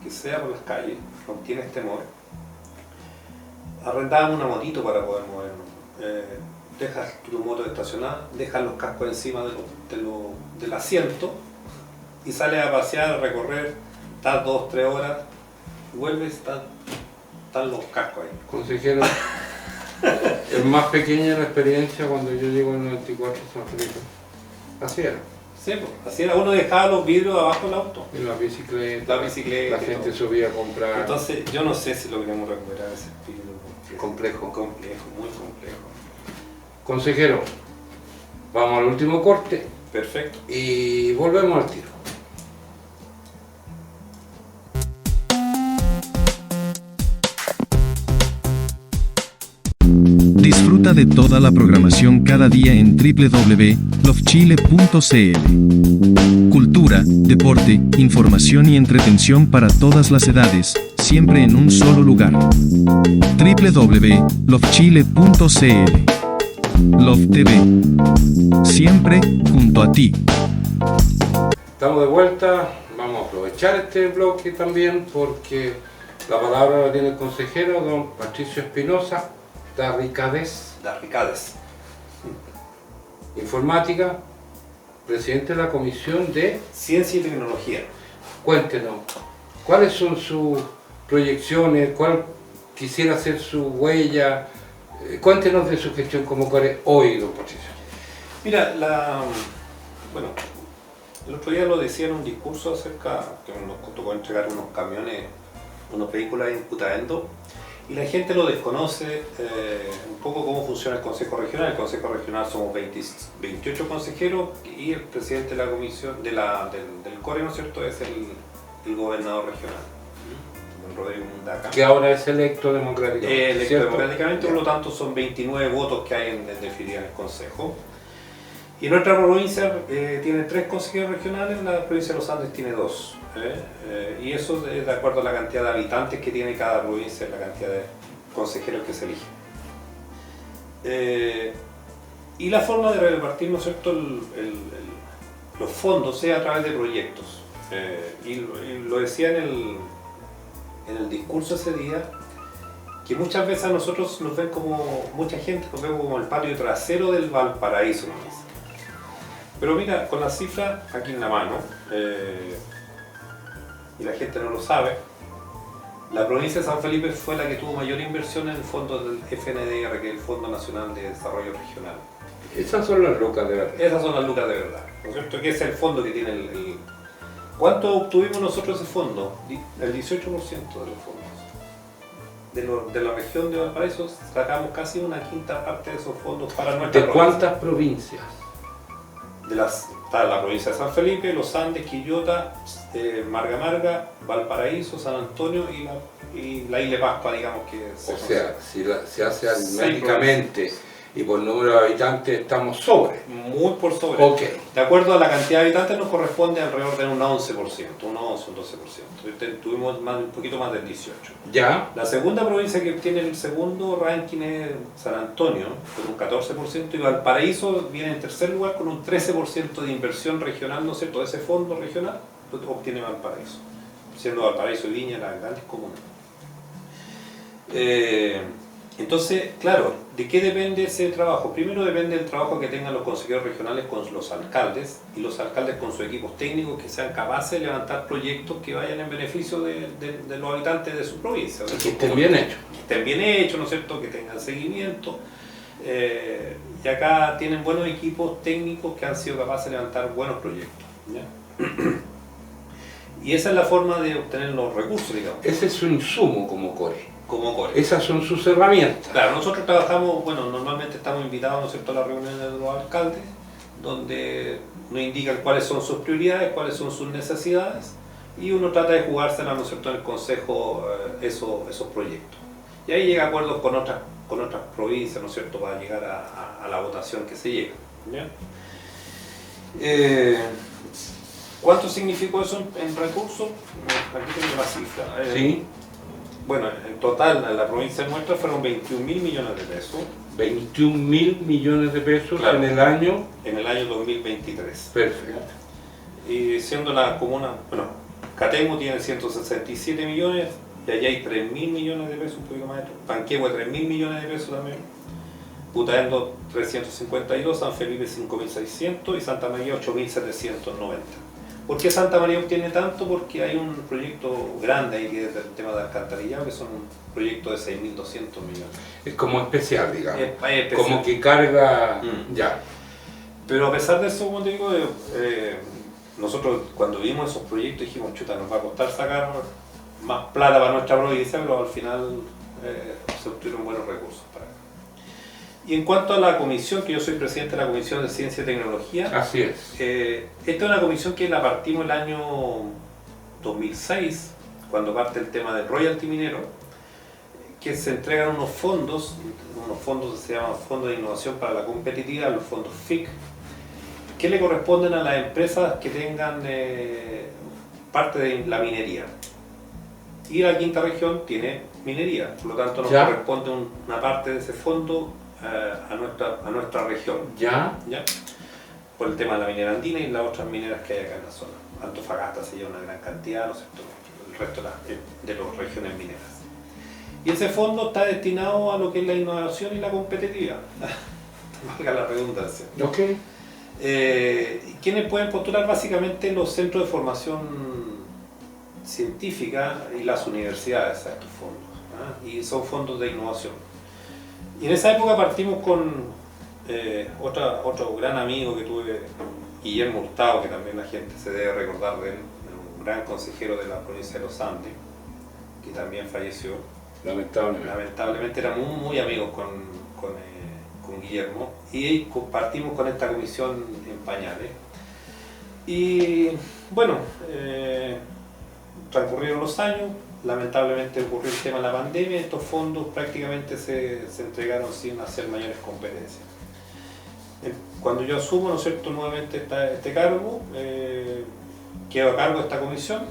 que sea por las calles, no tienes temor. Arrendábamos una motito para poder movernos. Dejas tu moto estacionada, dejas los cascos encima del asiento y sales a pasear, a recorrer, estás 2-3 horas, vuelves, están los cascos ahí. Consejero, es más pequeña la experiencia cuando yo llego en 94 San Felipe. Así era. Sí, pues, así era, uno dejaba los vidrios abajo del auto. En la bicicleta, La bicicleta. la gente subía a comprar. Entonces, yo no sé si logremos recuperar ese espíritu. Complejo. Complejo, muy complejo. Consejero, vamos al último corte Perfecto. y volvemos al tiro. Disfruta de toda la programación cada día en www.lofchile.cl. Cultura, deporte, información y entretención para todas las edades, siempre en un solo lugar. www.lofchile.cl. Love TV. Siempre junto a ti. Estamos de vuelta, vamos a aprovechar este bloque también porque la palabra la tiene el consejero, don Patricio Espinosa, Darricades, informática, presidente de la Comisión de Ciencia y Tecnología. Cuéntenos, ¿cuáles son sus proyecciones? ¿Cuál quisiera ser su huella? Cuéntenos de su gestión como core hoy, don Patricio. Mira, bueno, el otro día lo decía en un discurso acerca que nos tocó entregar unos camiones, unos vehículos en Putaendo, y la gente lo desconoce un poco cómo funciona el Consejo Regional. El Consejo Regional somos 28 consejeros y el presidente de la comisión del CORE, ¿no es cierto?, es el gobernador regional, don Rodrigo Mundaca. Que ahora es electo democráticamente. Electo democráticamente, por lo tanto son 29 votos que hay en definitiva en el Consejo. Y nuestra provincia tiene 3 consejeros regionales, la provincia de los Andes tiene 2. Y eso es de acuerdo a la cantidad de habitantes que tiene cada provincia, la cantidad de consejeros que se eligen. Y la forma de repartir, ¿no es cierto?, los fondos sea a través de proyectos. Y lo decía en el discurso ese día, que muchas veces a nosotros nos ven como, mucha gente nos ve como el patio trasero del Valparaíso, ¿no? Pero mira, con la cifra aquí en la mano, y la gente no lo sabe, la provincia de San Felipe fue la que tuvo mayor inversión en el fondo del FNDR, que es el Fondo Nacional de Desarrollo Regional. Esas son las lucas de verdad. Esas son las lucas de verdad, ¿no es cierto? Que es el fondo que tiene el... ¿Cuánto obtuvimos nosotros ese fondo? El 18% de los fondos. De la región de Valparaíso sacamos casi una quinta parte de esos fondos para nuestra ¿De provincia. cuántas provincias? Está la provincia de San Felipe, Los Andes, Quillota, Marga, Valparaíso, San Antonio y la isla de Pascua, digamos que... O sea, si se hace aritméticamente y por número de habitantes estamos sobre. Muy por sobre. Ok. De acuerdo a la cantidad de habitantes nos corresponde alrededor de un 11%, un 11, un 12%. Tuvimos un poquito más del 18%. Ya. La segunda provincia que tiene el segundo ranking es San Antonio, con un 14%, y Valparaíso viene en tercer lugar con un 13% de inversión regional, ¿no es cierto? De ese fondo regional lo obtiene Valparaíso, siendo Valparaíso y Viña las grandes comunas. Entonces, claro, ¿de qué depende ese trabajo? Primero depende del trabajo que tengan los consejeros regionales con los alcaldes y los alcaldes con sus equipos técnicos que sean capaces de levantar proyectos que vayan en beneficio de los habitantes de su provincia. Que estén bien hechos. Que estén bien hechos, ¿no es cierto? Que tengan seguimiento. Y acá tienen buenos equipos técnicos que han sido capaces de levantar buenos proyectos, ¿ya? Y esa es la forma de obtener los recursos, digamos. Ese es su insumo como core. Como core. Esas son sus herramientas. Claro, nosotros trabajamos, bueno, normalmente estamos invitados, ¿no es cierto?, a las reuniones de los alcaldes, donde nos indican cuáles son sus prioridades, cuáles son sus necesidades, y uno trata de jugársela, ¿no es cierto?, en el consejo esos proyectos. Y ahí llega a acuerdos con otras provincias, ¿no es cierto?, para llegar a la votación que se llega. ¿Ya? ¿Cuánto significó eso en recursos? Aquí tengo la cifra. Sí. Bueno, en total en la provincia nuestra fueron 21.000 millones de pesos. 21.000 millones de pesos, Claro. en el año. En el año 2023. Perfecto. Y siendo la comuna, bueno, Catemo tiene 167 millones, y allá hay 3.000 millones de pesos, un poquito más. Panquehue 3.000 millones de pesos también. Putaendo 352, San Felipe 5.600 y Santa María 8.790. ¿Por qué Santa María obtiene tanto? Porque hay un proyecto grande ahí que es el tema de alcantarillado, que son un proyecto de 6.200 millones. Es como especial, digamos. Es especial. Como que carga. Ya. Pero a pesar de eso, como te digo, nosotros cuando vimos esos proyectos dijimos, chuta, nos va a costar sacar más plata para nuestra provincia, pero al final se obtuvieron buenos recursos para acá. Y en cuanto a la comisión, que yo soy presidente de la Comisión de Ciencia y Tecnología, Así es. esta es una comisión que la partimos el año 2006, cuando parte el tema del royalty minero, que se entregan unos fondos que se llaman Fondos de Innovación para la Competitividad, los fondos FIC, que le corresponden a las empresas que tengan parte de la minería. Y la quinta región tiene minería, por lo tanto nos Ya. corresponde una parte de ese fondo a nuestra región. Ya. ¿Ya? Por el tema de la minera andina y las otras mineras que hay acá en la zona. Antofagasta se lleva una gran cantidad, ¿no es cierto?, el resto de las regiones mineras. Y ese fondo está destinado a lo que es la innovación y la competitividad. Valga la redundancia. Ok. ¿Quiénes pueden postular? Básicamente los centros de formación científica y las universidades a estos fondos, ¿ah? Y son fondos de innovación. Y en esa época partimos con otro gran amigo que tuve, Guillermo Hurtado, que también la gente se debe recordar de él, un gran consejero de la provincia de los Andes, que también falleció. Lamentablemente éramos muy amigos con Guillermo, y partimos con esta comisión en pañales. Y bueno, transcurrieron los años, lamentablemente ocurrió el tema de la pandemia, estos fondos prácticamente se entregaron sin hacer mayores competencias. Cuando yo asumo, ¿no es cierto?, nuevamente este cargo, quedo a cargo de esta comisión.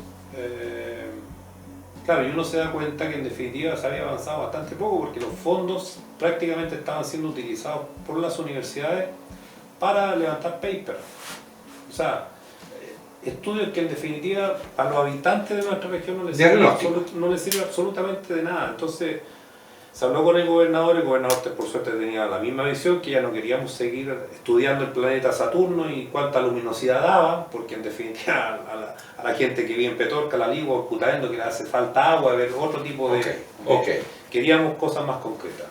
Claro, y uno se da cuenta que en definitiva se había avanzado bastante poco porque los fondos prácticamente estaban siendo utilizados por las universidades para levantar paper. O sea, estudios que en definitiva a los habitantes de nuestra región no les sirve absolutamente de nada. Entonces se habló con el gobernador por suerte tenía la misma visión, que ya no queríamos seguir estudiando el planeta Saturno y cuánta luminosidad daba, porque en definitiva a la gente que vive en Petorca, La Ligua, Putaendo, que le hace falta agua, ver otro tipo de... Queríamos cosas más concretas.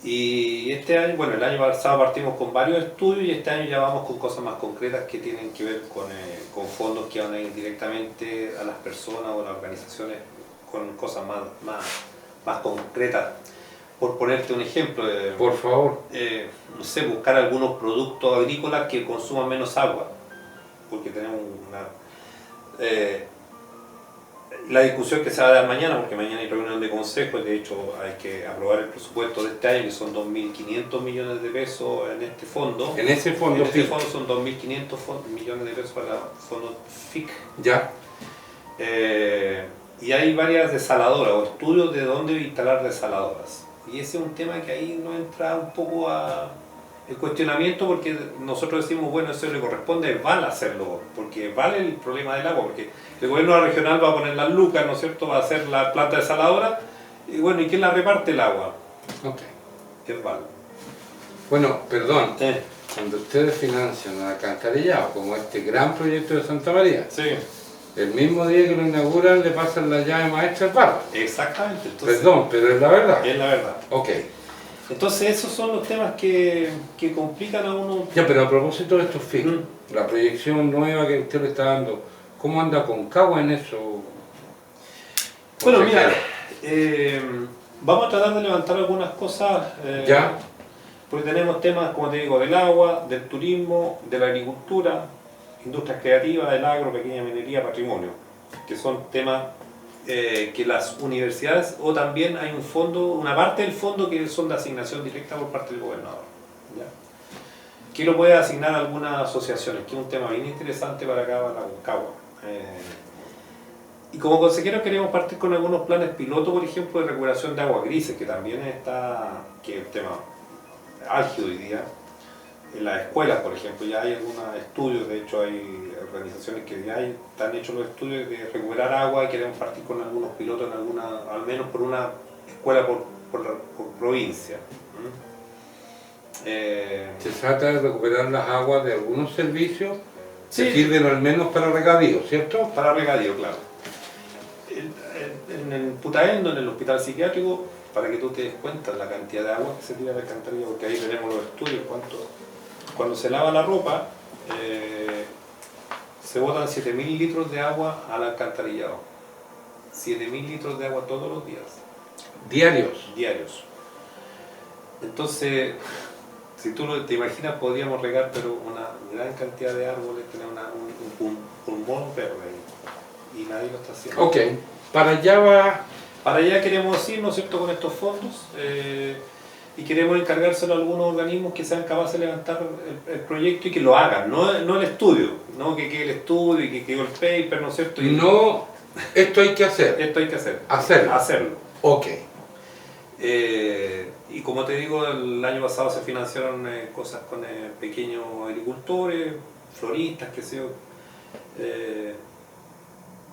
Y este año, bueno, el año pasado partimos con varios estudios y este año ya vamos con cosas más concretas que tienen que ver con fondos que van a ir directamente a las personas o a las organizaciones con cosas más concretas. Por ponerte un ejemplo, Por favor. no sé, buscar algunos productos agrícolas que consuman menos agua, porque tenemos la discusión que se va a dar mañana, porque mañana hay reunión de consejo, de hecho hay que aprobar el presupuesto de este año, que son 2.500 millones de pesos en este fondo. En ese fondo, en este fondo son 2.500 millones de pesos para el fondo FIC. Ya. Y hay varias desaladoras o estudios de dónde instalar desaladoras. Y ese es un tema que ahí nos entra un poco el cuestionamiento, porque nosotros decimos, bueno, eso le corresponde a Val hacerlo, porque vale el problema del agua, porque el gobierno regional va a poner las lucas, ¿no es cierto?, va a hacer la planta desaladora, Y bueno, ¿y quién la reparte el agua? Ok. Es Val. Bueno, perdón. Cuando ustedes financian el alcantarillado, como este gran proyecto de Santa María, Sí. el mismo día que lo inauguran le pasan la llave maestra al barro. Exactamente. Entonces, Perdón, pero es la verdad. es la verdad. Ok. Entonces esos son los temas que complican a uno. Ya, pero a propósito de estos fines, la proyección nueva que usted le está dando, ¿cómo anda Concagua en eso? Bueno, mira, vamos a tratar de levantar algunas cosas. ¿Ya? Porque tenemos temas, como te digo, del agua, del turismo, de la agricultura, industrias creativas, del agro, pequeña minería, patrimonio, que son temas que las universidades, o también hay un fondo, una parte del fondo que son de asignación directa por parte del gobernador, ¿ya? Que lo puede asignar a algunas asociaciones, que es un tema bien interesante para acá, para Concagua. Y como consejeros queremos partir con algunos planes piloto, por ejemplo, de recuperación de agua grises, que también está, que es el tema álgido hoy día. En las escuelas, por ejemplo, ya hay algunos estudios, de hecho hay organizaciones que ya están hechos los estudios de recuperar agua y queremos partir con algunos pilotos en alguna, al menos por una escuela por provincia. Se trata de recuperar las aguas de algunos servicios Sí. que sirven al menos para regadío, ¿cierto? Para regadío, claro. En el Putaendo, en el hospital psiquiátrico, para que tú te des cuenta de la cantidad de agua que se tira al alcantarillado, porque ahí tenemos los estudios, cuando se lava la ropa, se botan 7.000 litros de agua al alcantarillado. 7.000 litros de agua todos los días. Diarios. Entonces, si tú te imaginas, podríamos regar pero una gran cantidad de árboles, tener un pulmón verde ahí, y nadie lo está haciendo. Ok, para allá va... Para allá queremos ir, ¿no es cierto?, con estos fondos, y queremos encargárselo a algunos organismos que sean capaces de levantar el proyecto y que lo hagan, no el estudio, no que quede el estudio y que quede el paper, ¿no es cierto? Y No, esto hay que hacer. esto hay que hacer. Hacerlo. Hacerlo. Ok. Y como te digo, el año pasado se financiaron cosas con pequeños agricultores, floristas, qué sé yo.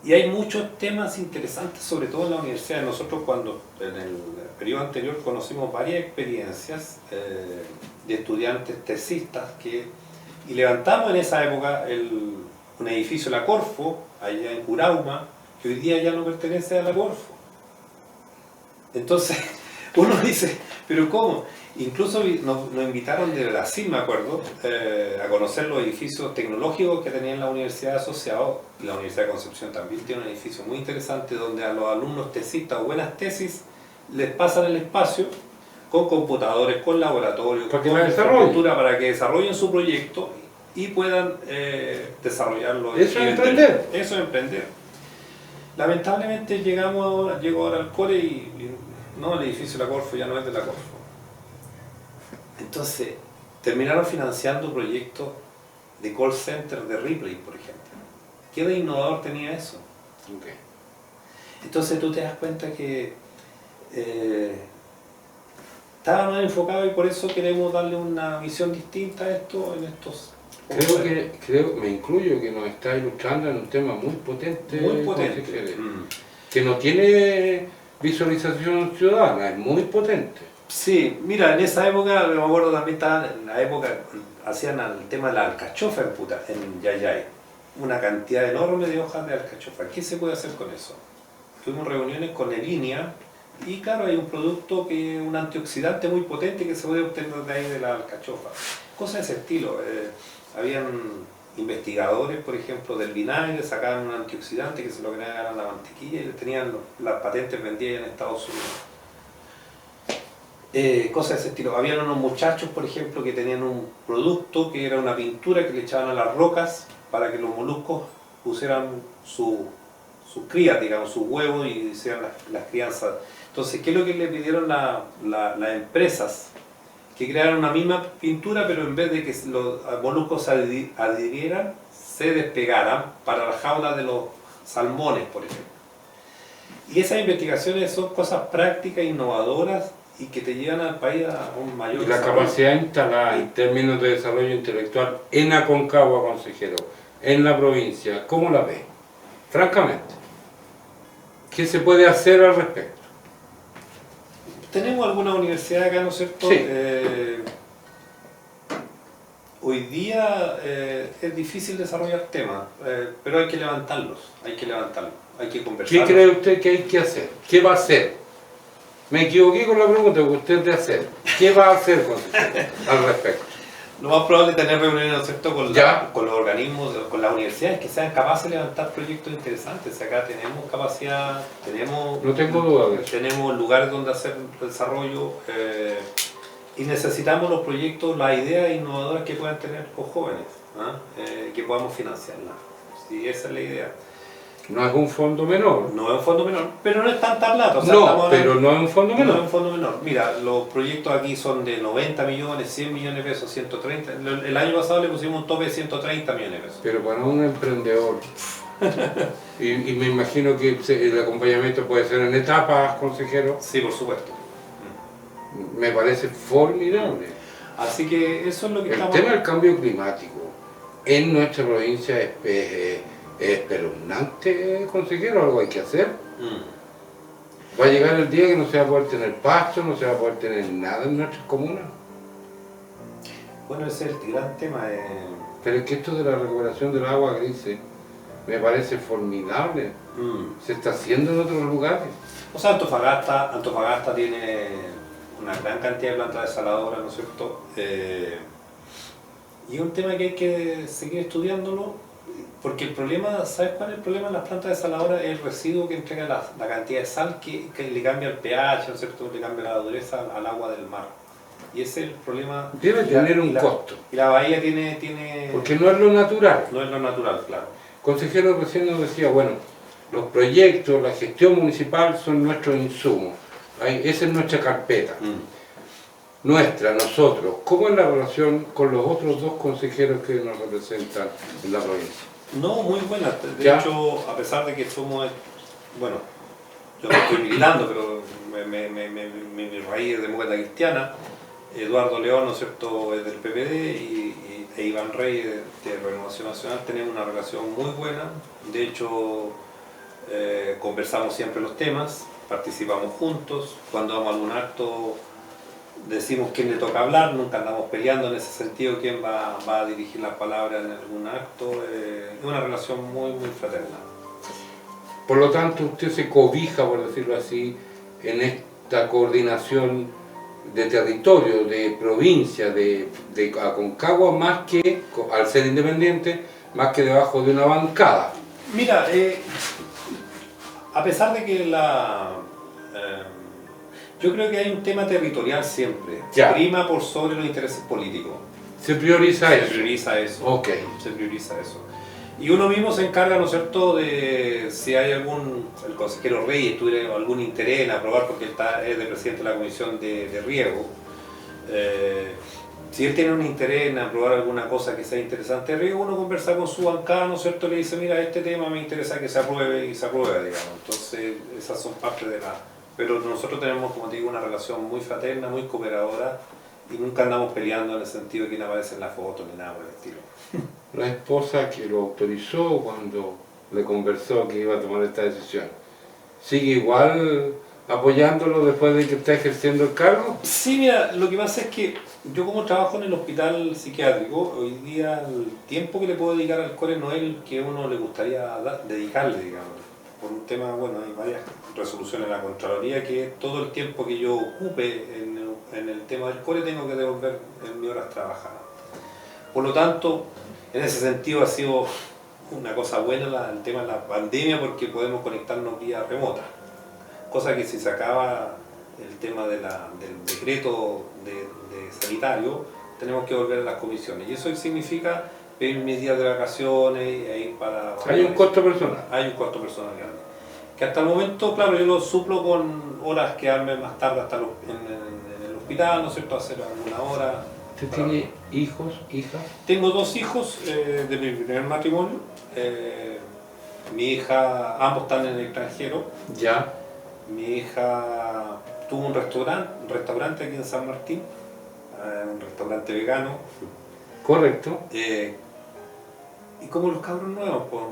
Y hay muchos temas interesantes, sobre todo en la universidad. Nosotros cuando en el periodo anterior conocimos varias experiencias de estudiantes tesistas y levantamos en esa época un edificio de la Corfo, allá en Curauma, que hoy día ya no pertenece a la Corfo. Entonces uno dice, ¿pero cómo? Incluso nos invitaron de Brasil, me acuerdo, a conocer los edificios tecnológicos que tenían la Universidad Asociado. La Universidad de Concepción también tiene un edificio muy interesante donde a los alumnos tesistas o buenas tesis les pasan el espacio con computadores, con laboratorios, para que con la desarrollen. infraestructura para que desarrollen su proyecto y puedan desarrollarlo. Eso es emprender. Eso es emprender. Lamentablemente llegó ahora al core y no, el edificio de la Corfo ya no es de la Corfo. Entonces, terminaron financiando proyectos de call center de Ripley, por ejemplo. ¿Qué de innovador tenía eso? Okay. Entonces tú te das cuenta que estaba más enfocado y por eso queremos darle una visión distinta a esto en estos... Creo, me incluyo, que nos está ilustrando en un tema muy potente. Muy potente. Que no tiene visualización ciudadana, es muy potente. Sí, mira, en esa época, me acuerdo también, en la época, hacían el tema de la alcachofa en Yayay. Una cantidad enorme de hojas de alcachofa. ¿Qué se puede hacer con eso? Tuvimos reuniones con Elinia y claro, hay un producto, un antioxidante muy potente que se puede obtener de ahí de la alcachofa. Cosas de ese estilo. Habían investigadores, por ejemplo, del vinagre, sacaban un antioxidante que se lo agregaban a la mantequilla y tenían las patentes vendidas en Estados Unidos. Cosas de ese estilo. Habían unos muchachos, por ejemplo, que tenían un producto que era una pintura que le echaban a las rocas para que los moluscos pusieran sus crías, digamos, sus huevos y hicieran las crianzas. Entonces, ¿qué es lo que le pidieron las empresas? Que crearan una misma pintura, pero en vez de que los moluscos se adhirieran, se despegaran para las jaulas de los salmones, por ejemplo. Y esas investigaciones son cosas prácticas, innovadoras, y que te llevan al país a un mayor y la desarrollo. capacidad instalada en términos de desarrollo intelectual en Aconcagua, consejero, en la provincia, ¿cómo la ve? Francamente, ¿qué se puede hacer al respecto? Tenemos algunas universidades acá, ¿no es cierto? Sí. Hoy día es difícil desarrollar temas, pero hay que levantarlos, hay que conversar. ¿Qué cree usted que hay que hacer? ¿Qué va a hacer? Me equivoqué con la pregunta que usted de hacer. ¿Qué va a hacer al respecto? Lo más probable es tener reuniones, ¿no es cierto?, con los organismos, con las universidades que sean capaces de levantar proyectos interesantes. Acá tenemos capacidad, No tengo duda de eso. tenemos lugares donde hacer desarrollo y necesitamos los proyectos, las ideas innovadoras que puedan tener los jóvenes, que podamos financiarlas. Sí, esa es la idea. No es un fondo menor. No es un fondo menor, pero no es tanta plata. O sea, No, pero no es un fondo no es menor. un fondo menor. Mira, los proyectos aquí son de 90 millones, 100 millones de pesos, 130. El año pasado le pusimos un tope de 130 millones de pesos. Pero para un emprendedor, y me imagino que el acompañamiento puede ser en etapas, consejero, Sí, por supuesto. me parece formidable. Así que eso es lo que El estamos... tema del cambio climático en nuestra provincia es espeluznante, consejero, algo hay que hacer. Va a llegar el día que no se va a poder tener pasto, no se va a poder tener nada en nuestras comunas. Bueno, ese es el gran tema. Pero es que esto de la recuperación del agua gris me parece formidable. Se está haciendo en otros lugares. O sea, Antofagasta tiene una gran cantidad de plantas desaladoras, ¿no es cierto? Y es un tema que hay que seguir estudiándolo, porque el problema, ¿sabes cuál es el problema en las plantas desaladoras? Es el residuo que entrega la cantidad de sal que le cambia el pH, ¿no es cierto? Le cambia la dureza al agua del mar. Y ese es el problema. Debe tener un costo. Y la bahía tiene... Porque no es lo natural. No es lo natural, claro. Consejero recién nos decía, bueno, los proyectos, la gestión municipal son nuestros insumos. Esa es nuestra carpeta. Nuestra, nosotros. ¿Cómo es la relación con los otros dos consejeros que nos representan en la provincia? No, muy buena. De ¿Ya? hecho, a pesar de que somos... Bueno, yo no estoy militando, pero mi raíz es demócrata cristiana. Eduardo León, ¿no es cierto?, es del PPD e Iván Rey de Renovación Nacional. Tenemos una relación muy buena. De hecho, conversamos siempre los temas, participamos juntos. Cuando vamos a algún acto, decimos quién le toca hablar, nunca andamos peleando en ese sentido, quién va a dirigir las palabras en algún acto. Es una relación muy, muy fraterna. Por lo tanto, usted se cobija, por decirlo así, en esta coordinación de territorio, de provincia, de Aconcagua, más que, al ser independiente, más que debajo de una bancada. Mira, a pesar de que yo creo que hay un tema territorial siempre, Ya. prima por sobre los intereses políticos. Se prioriza eso. Se prioriza eso. Ok. Se prioriza eso. Y uno mismo se encarga, ¿no es cierto?, de si hay el consejero Reyes tuviera algún interés en aprobar, porque él es de presidente de la Comisión de Riego. Si él tiene un interés en aprobar alguna cosa que sea interesante de riego, uno conversa con su bancada, ¿no es cierto?, le dice, mira, este tema me interesa que se apruebe, y se aprueba, digamos. Entonces, esas son parte de la... Pero nosotros tenemos, como te digo, una relación muy fraterna, muy cooperadora, y nunca andamos peleando en el sentido de quién aparece en la foto, ni nada por el estilo. La esposa que lo autorizó cuando le conversó que iba a tomar esta decisión, ¿sigue igual apoyándolo después de que está ejerciendo el cargo? Sí, mira, lo que pasa es que yo, como trabajo en el hospital psiquiátrico, hoy día el tiempo que le puedo dedicar al core no es el que uno le gustaría dedicarle, digamos. Por un tema, bueno, hay varias resoluciones en la Contraloría, que todo el tiempo que yo ocupe en el tema del core tengo que devolver en mis horas trabajadas. Por lo tanto, en ese sentido ha sido una cosa buena el tema de la pandemia, porque podemos conectarnos vía remota. Cosa que si se acaba el tema del decreto de sanitario, tenemos que volver a las comisiones. Y eso significa pedir mis días de vacaciones e ir para... Hay un costo personal. Hay un costo personal grande. Que hasta el momento, claro, yo lo suplo con horas quedarme más tarde hasta en el hospital, ¿no es cierto?, hacer alguna hora. ¿Usted tiene hijos, hijas? Tengo dos hijos de mi primer matrimonio. Mi hija, ambos están en el extranjero. Ya. Mi hija tuvo un restaurante aquí en San Martín, un restaurante vegano. Correcto. Y como los cabros nuevos, pues,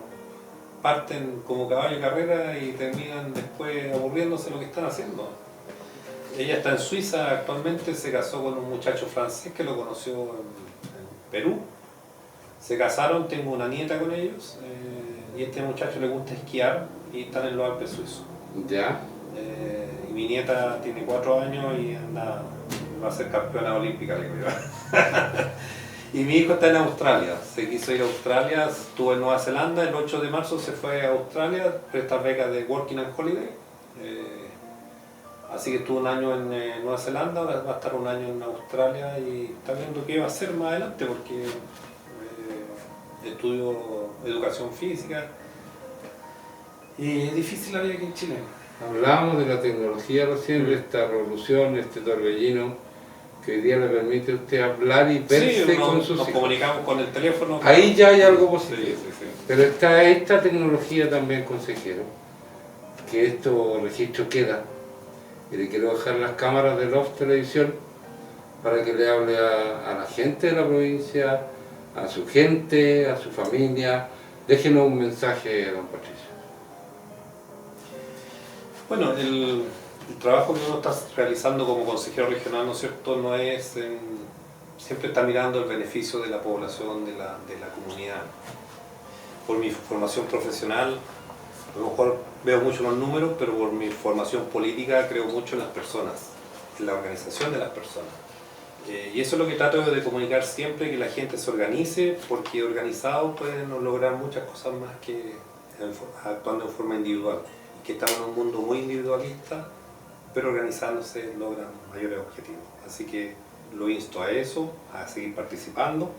parten como caballo de carrera y terminan después aburriéndose de lo que están haciendo. Ella está en Suiza actualmente, se casó con un muchacho francés que lo conoció en Perú. Se casaron, tengo una nieta con ellos, y a este muchacho le gusta esquiar y están en los Alpes suizos. Ya. Y mi nieta tiene 4 años y va a ser campeona olímpica, le digo yo. Y mi hijo está en Australia, se quiso ir a Australia, estuvo en Nueva Zelanda, el 8 de marzo se fue a Australia por estas becas de Working and Holiday. Así que estuvo un año en Nueva Zelanda, ahora va a estar un año en Australia y está viendo qué va a hacer más adelante porque estudio educación física y es difícil la vida aquí en Chile. Hablábamos de la tecnología recién, de esta revolución, este torbellino que hoy día le permite a usted hablar y verse Sí, con sus nos hijos. comunicamos con el teléfono. Ahí ya hay algo positivo. Sí. Pero está esta tecnología también, consejero, que estos registros quedan. Y le quiero dejar las cámaras de Love Televisión para que le hable a la gente de la provincia, a su gente, a su familia. Déjenos un mensaje, don Patricio. Bueno, el trabajo que uno está realizando como consejero regional, ¿no es cierto?, no es siempre está mirando el beneficio de la población, de la comunidad. Por mi formación profesional, a lo mejor veo mucho los números, pero por mi formación política creo mucho en las personas, en la organización de las personas. Y eso es lo que trato de comunicar siempre, que la gente se organice, porque organizados pueden lograr muchas cosas más que actuando en forma individual. Y que estamos en un mundo muy individualista, pero organizándose logran mayores objetivos. Así que lo insto a eso, a seguir participando.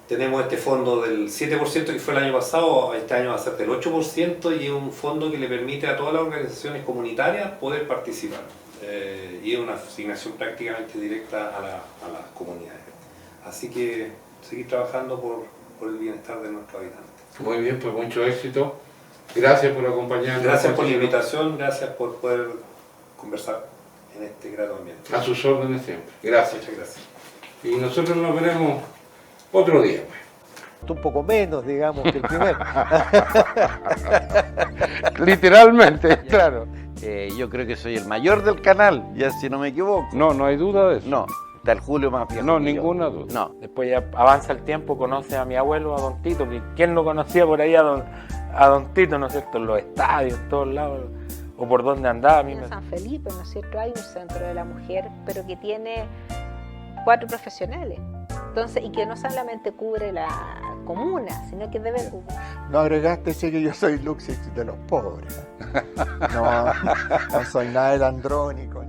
Tenemos este fondo del 7% que fue el año pasado, este año va a ser del 8% y es un fondo que le permite a todas las organizaciones comunitarias poder participar. Y es una asignación prácticamente directa a las comunidades. Así que seguir trabajando por el bienestar de nuestros habitantes. Muy bien, pues mucho éxito. Gracias por acompañarnos. Gracias por la invitación, gracias por poder conversar en este grato ambiente. A sus órdenes siempre. Gracias. Muchas gracias. Y nosotros nos veremos otro día, pues. Un poco menos, digamos, que el primero. Literalmente, claro. Yo creo que soy el mayor del canal, ya si no me equivoco. No hay duda de eso. No, está el Julio más viejo. No, que yo. ninguna duda. No. Después ya avanza el tiempo, conoce a mi abuelo, a Don Tito, que quién no conocía por ahí a Don Tito, ¿no es cierto? En los estadios, en todos lados, o por donde andaba. A mí En San Felipe, ¿no es cierto? Hay un centro de la mujer, pero que tiene 4 profesionales. Entonces, y que no solamente cubre la comuna, sino que debe cubrir. No agregaste ese que yo soy Luxich de los pobres. No soy nada del andrónico.